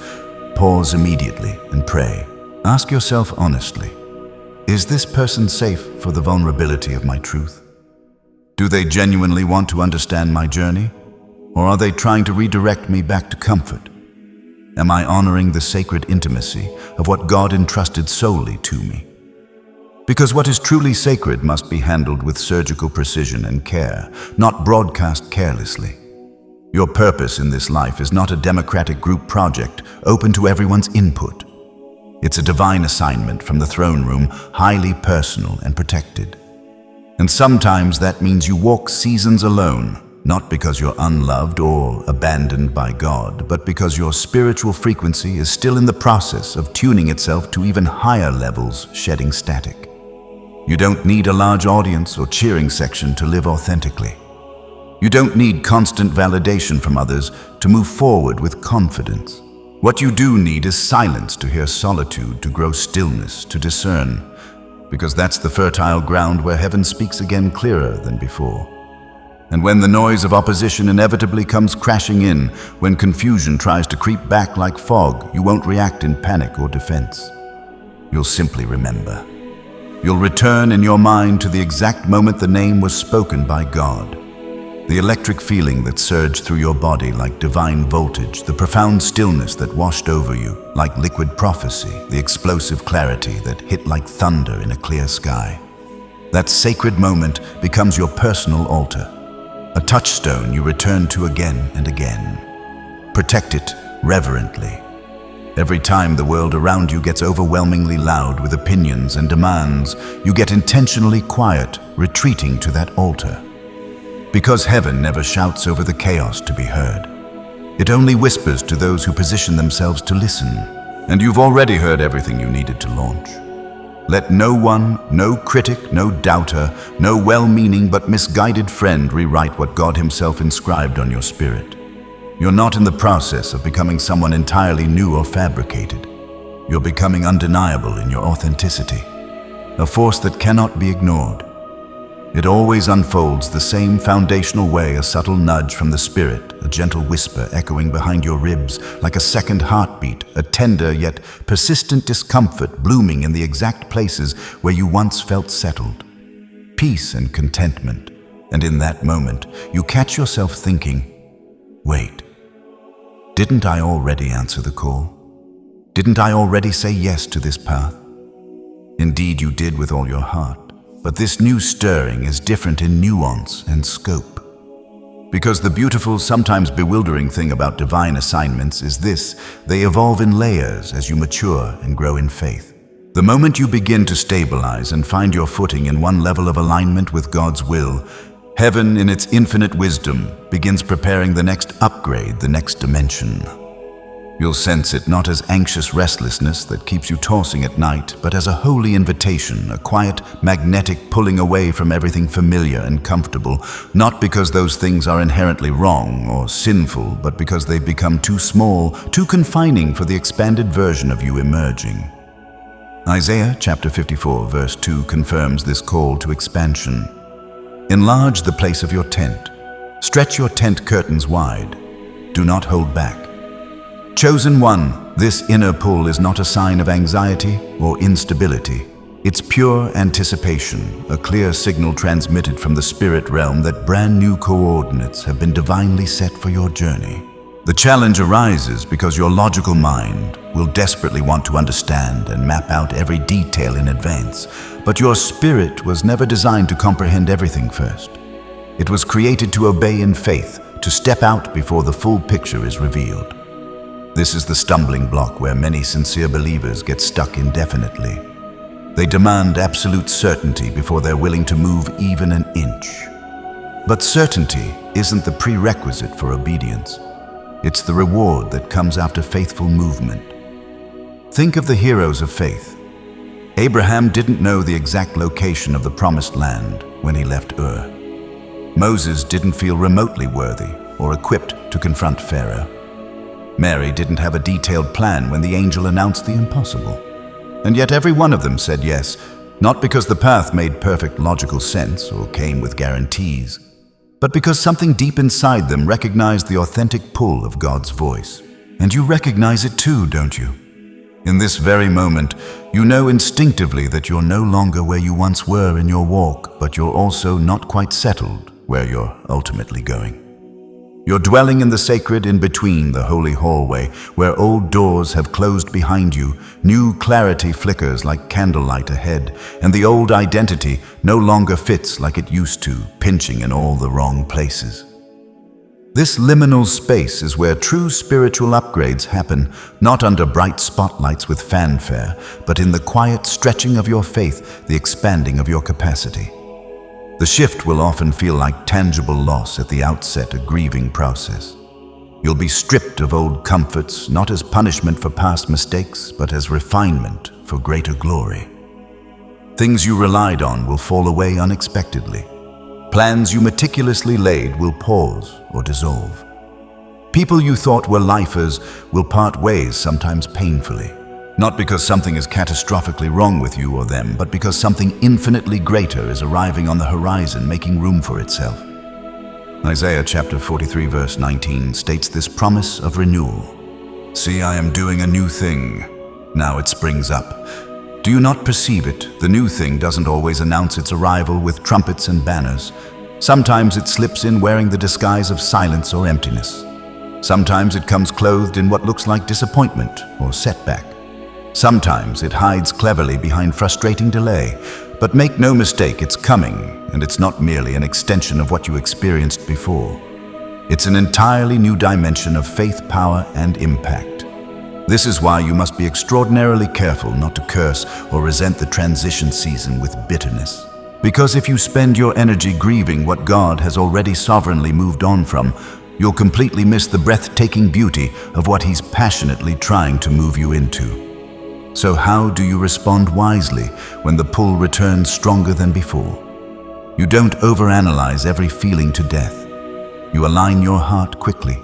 pause immediately and pray. Ask yourself honestly, is this person safe for the vulnerability of my truth? Do they genuinely want to understand my journey? Or are they trying to redirect me back to comfort? Am I honoring the sacred intimacy of what God entrusted solely to me? Because what is truly sacred must be handled with surgical precision and care, not broadcast carelessly. Your purpose in this life is not a democratic group project open to everyone's input. It's a divine assignment from the throne room, highly personal and protected. And sometimes that means you walk seasons alone, not because you're unloved or abandoned by God, but because your spiritual frequency is still in the process of tuning itself to even higher levels, shedding static. You don't need a large audience or cheering section to live authentically. You don't need constant validation from others to move forward with confidence. What you do need is silence to hear solitude, to grow stillness, to discern, because that's the fertile ground where heaven speaks again clearer than before. And when the noise of opposition inevitably comes crashing in, when confusion tries to creep back like fog, you won't react in panic or defense. You'll simply remember. You'll return in your mind to the exact moment the name was spoken by God. The electric feeling that surged through your body like divine voltage, the profound stillness that washed over you like liquid prophecy, the explosive clarity that hit like thunder in a clear sky. That sacred moment becomes your personal altar, a touchstone you return to again and again. Protect it reverently. Every time the world around you gets overwhelmingly loud with opinions and demands, you get intentionally quiet, retreating to that altar. Because heaven never shouts over the chaos to be heard. It only whispers to those who position themselves to listen. And you've already heard everything you needed to launch. Let no one, no critic, no doubter, no well-meaning but misguided friend rewrite what God Himself inscribed on your spirit. You're not in the process of becoming someone entirely new or fabricated. You're becoming undeniable in your authenticity, a force that cannot be ignored. It always unfolds the same foundational way, a subtle nudge from the Spirit, a gentle whisper echoing behind your ribs like a second heartbeat, a tender yet persistent discomfort blooming in the exact places where you once felt settled. Peace and contentment. And in that moment, you catch yourself thinking, wait, didn't I already answer the call? Didn't I already say yes to this path? Indeed, you did with all your heart. But this new stirring is different in nuance and scope. Because the beautiful, sometimes bewildering thing about divine assignments is this: they evolve in layers as you mature and grow in faith. The moment you begin to stabilize and find your footing in one level of alignment with God's will, heaven in its infinite wisdom begins preparing the next upgrade, the next dimension. You'll sense it not as anxious restlessness that keeps you tossing at night, but as a holy invitation, a quiet, magnetic pulling away from everything familiar and comfortable, not because those things are inherently wrong or sinful, but because they've become too small, too confining for the expanded version of you emerging. Isaiah chapter 54 verse 2 confirms this call to expansion. Enlarge the place of your tent. Stretch your tent curtains wide. Do not hold back. Chosen one, this inner pull is not a sign of anxiety or instability. It's pure anticipation, a clear signal transmitted from the spirit realm that brand new coordinates have been divinely set for your journey. The challenge arises because your logical mind will desperately want to understand and map out every detail in advance, but your spirit was never designed to comprehend everything first. It was created to obey in faith, to step out before the full picture is revealed. This is the stumbling block where many sincere believers get stuck indefinitely. They demand absolute certainty before they're willing to move even an inch. But certainty isn't the prerequisite for obedience. It's the reward that comes after faithful movement. Think of the heroes of faith. Abraham didn't know the exact location of the promised land when he left Ur. Moses didn't feel remotely worthy or equipped to confront Pharaoh. Mary didn't have a detailed plan when the angel announced the impossible. And yet every one of them said yes, not because the path made perfect logical sense or came with guarantees, but because something deep inside them recognized the authentic pull of God's voice. And you recognize it too, don't you? In this very moment, you know instinctively that you're no longer where you once were in your walk, but you're also not quite settled where you're ultimately going. You're dwelling in the sacred in between, the holy hallway, where old doors have closed behind you, new clarity flickers like candlelight ahead, and the old identity no longer fits like it used to, pinching in all the wrong places. This liminal space is where true spiritual upgrades happen, not under bright spotlights with fanfare, but in the quiet stretching of your faith, the expanding of your capacity. The shift will often feel like tangible loss at the outset, a grieving process. You'll be stripped of old comforts, not as punishment for past mistakes, but as refinement for greater glory. Things you relied on will fall away unexpectedly. Plans you meticulously laid will pause or dissolve. People you thought were lifers will part ways, sometimes painfully. Not because something is catastrophically wrong with you or them, but because something infinitely greater is arriving on the horizon, making room for itself. Isaiah chapter 43 verse 19 states this promise of renewal. See, I am doing a new thing. Now it springs up. Do you not perceive it? The new thing doesn't always announce its arrival with trumpets and banners. Sometimes it slips in wearing the disguise of silence or emptiness. Sometimes it comes clothed in what looks like disappointment or setback. Sometimes it hides cleverly behind frustrating delay. But make no mistake, it's coming, and it's not merely an extension of what you experienced before. It's an entirely new dimension of faith, power, and impact. This is why you must be extraordinarily careful not to curse or resent the transition season with bitterness. Because if you spend your energy grieving what God has already sovereignly moved on from, you'll completely miss the breathtaking beauty of what He's passionately trying to move you into. So how do you respond wisely when the pull returns stronger than before? You don't overanalyze every feeling to death. You align your heart quickly.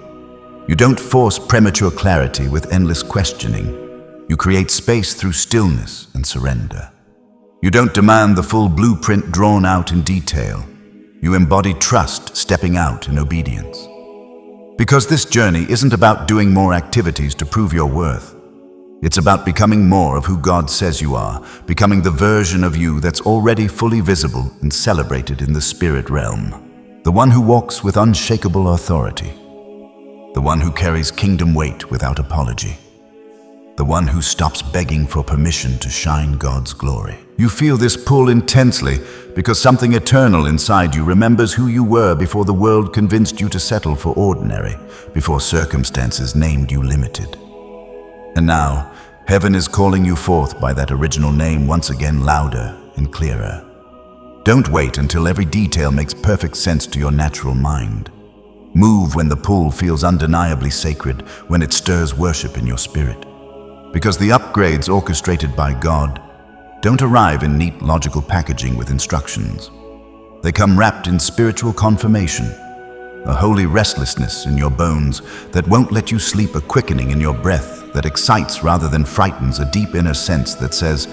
You don't force premature clarity with endless questioning. You create space through stillness and surrender. You don't demand the full blueprint drawn out in detail. You embody trust, stepping out in obedience. Because this journey isn't about doing more activities to prove your worth. It's about becoming more of who God says you are, becoming the version of you that's already fully visible and celebrated in the spirit realm. The one who walks with unshakable authority. The one who carries kingdom weight without apology. The one who stops begging for permission to shine God's glory. You feel this pull intensely because something eternal inside you remembers who you were before the world convinced you to settle for ordinary, before circumstances named you limited. And now, heaven is calling you forth by that original name once again, louder and clearer. Don't wait until every detail makes perfect sense to your natural mind. Move when the pull feels undeniably sacred, when it stirs worship in your spirit. Because the upgrades orchestrated by God don't arrive in neat logical packaging with instructions. They come wrapped in spiritual confirmation, a holy restlessness in your bones that won't let you sleep, a quickening in your breath that excites rather than frightens, a deep inner sense that says,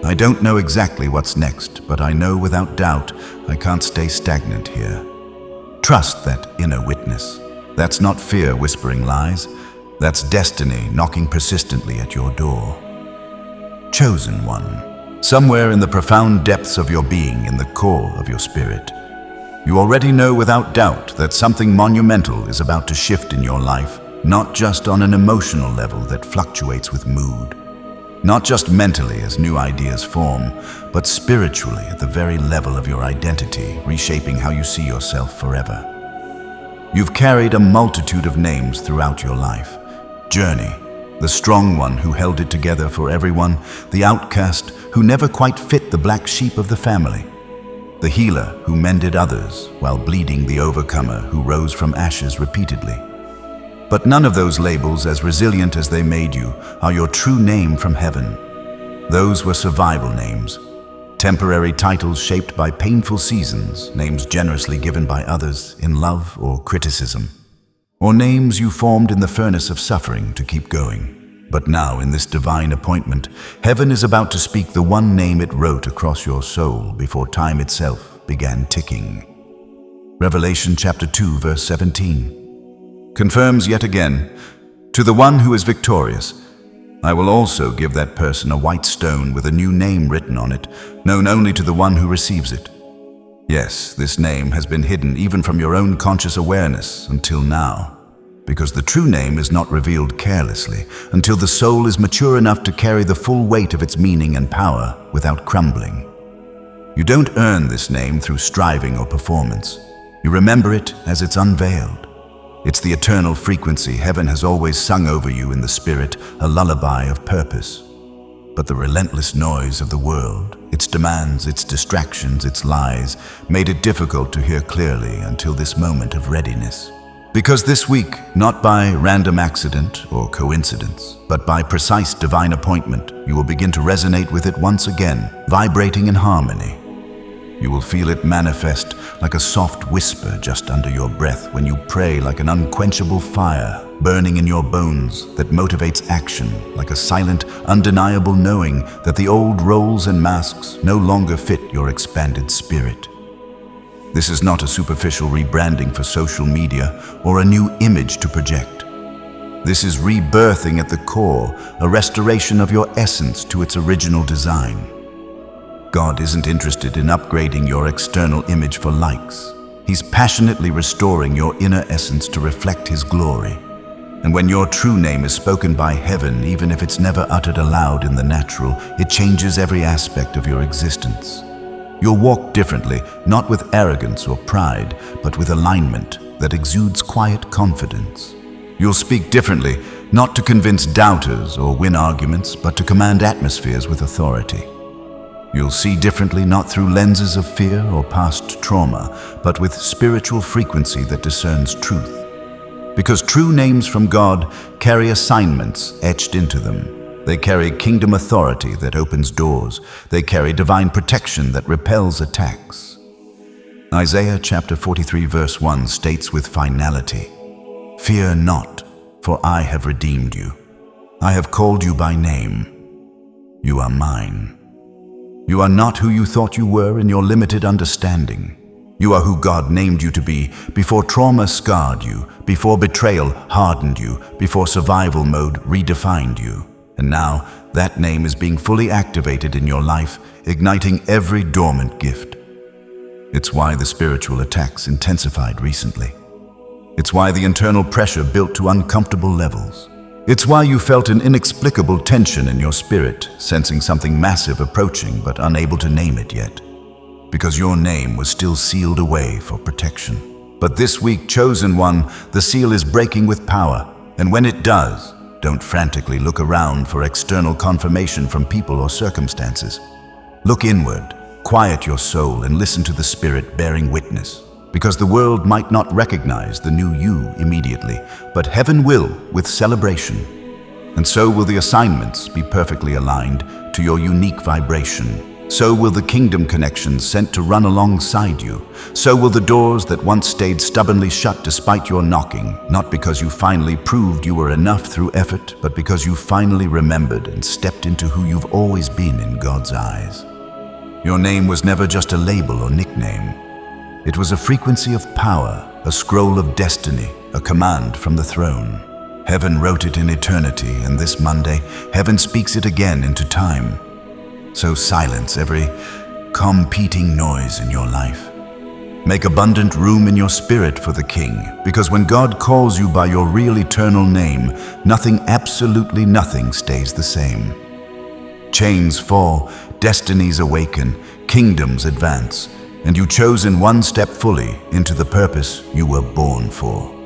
I don't know exactly what's next, but I know without doubt I can't stay stagnant here. Trust that inner witness. That's not fear whispering lies. That's destiny knocking persistently at your door. Chosen one. Somewhere in the profound depths of your being, in the core of your spirit, you already know without doubt that something monumental is about to shift in your life, not just on an emotional level that fluctuates with mood, not just mentally as new ideas form, but spiritually at the very level of your identity, reshaping how you see yourself forever. You've carried a multitude of names throughout your life. Journey, the strong one who held it together for everyone, the outcast who never quite fit the black sheep of the family, the healer who mended others while bleeding, the overcomer who rose from ashes repeatedly. But none of those labels, as resilient as they made you, are your true name from heaven. Those were survival names, temporary titles shaped by painful seasons, names generously given by others in love or criticism, or names you formed in the furnace of suffering to keep going. But now, in this divine appointment, heaven is about to speak the one name it wrote across your soul before time itself began ticking. Revelation chapter 2, verse 17. Confirms yet again, to the one who is victorious, I will also give that person a white stone with a new name written on it, known only to the one who receives it. Yes, this name has been hidden even from your own conscious awareness until now, because the true name is not revealed carelessly until the soul is mature enough to carry the full weight of its meaning and power without crumbling. You don't earn this name through striving or performance. You remember it as it's unveiled. It's the eternal frequency heaven has always sung over you in the spirit, a lullaby of purpose. But the relentless noise of the world, its demands, its distractions, its lies, made it difficult to hear clearly until this moment of readiness. Because this week, not by random accident or coincidence, but by precise divine appointment, you will begin to resonate with it once again, vibrating in harmony. You will feel it manifest like a soft whisper just under your breath when you pray, like an unquenchable fire burning in your bones that motivates action, like a silent, undeniable knowing that the old roles and masks no longer fit your expanded spirit. This is not a superficial rebranding for social media or a new image to project. This is rebirthing at the core, a restoration of your essence to its original design. God isn't interested in upgrading your external image for likes. He's passionately restoring your inner essence to reflect His glory. And when your true name is spoken by heaven, even if it's never uttered aloud in the natural, it changes every aspect of your existence. You'll walk differently, not with arrogance or pride, but with alignment that exudes quiet confidence. You'll speak differently, not to convince doubters or win arguments, but to command atmospheres with authority. You'll see differently, not through lenses of fear or past trauma, but with spiritual frequency that discerns truth. Because true names from God carry assignments etched into them. They carry kingdom authority that opens doors. They carry divine protection that repels attacks. Isaiah chapter 43 verse 1 states with finality, "Fear not, for I have redeemed you. I have called you by name. You are mine." You are not who you thought you were in your limited understanding. You are who God named you to be before trauma scarred you, before betrayal hardened you, before survival mode redefined you. And now that name is being fully activated in your life, igniting every dormant gift. It's why the spiritual attacks intensified recently. It's why the internal pressure built to uncomfortable levels. It's why you felt an inexplicable tension in your spirit, sensing something massive approaching but unable to name it yet. Because your name was still sealed away for protection. But this week, chosen one, the seal is breaking with power. And when it does, don't frantically look around for external confirmation from people or circumstances. Look inward, quiet your soul, and listen to the Spirit bearing witness. Because the world might not recognize the new you immediately, but heaven will with celebration. And so will the assignments be perfectly aligned to your unique vibration. So will the kingdom connections sent to run alongside you. So will the doors that once stayed stubbornly shut despite your knocking, not because you finally proved you were enough through effort, but because you finally remembered and stepped into who you've always been in God's eyes. Your name was never just a label or nickname. It was a frequency of power, a scroll of destiny, a command from the throne. Heaven wrote it in eternity, and this Monday, heaven speaks it again into time. So silence every competing noise in your life. Make abundant room in your spirit for the King, because when God calls you by your real eternal name, nothing, absolutely nothing, stays the same. Chains fall, destinies awaken, kingdoms advance, and you chosen one step fully into the purpose you were born for.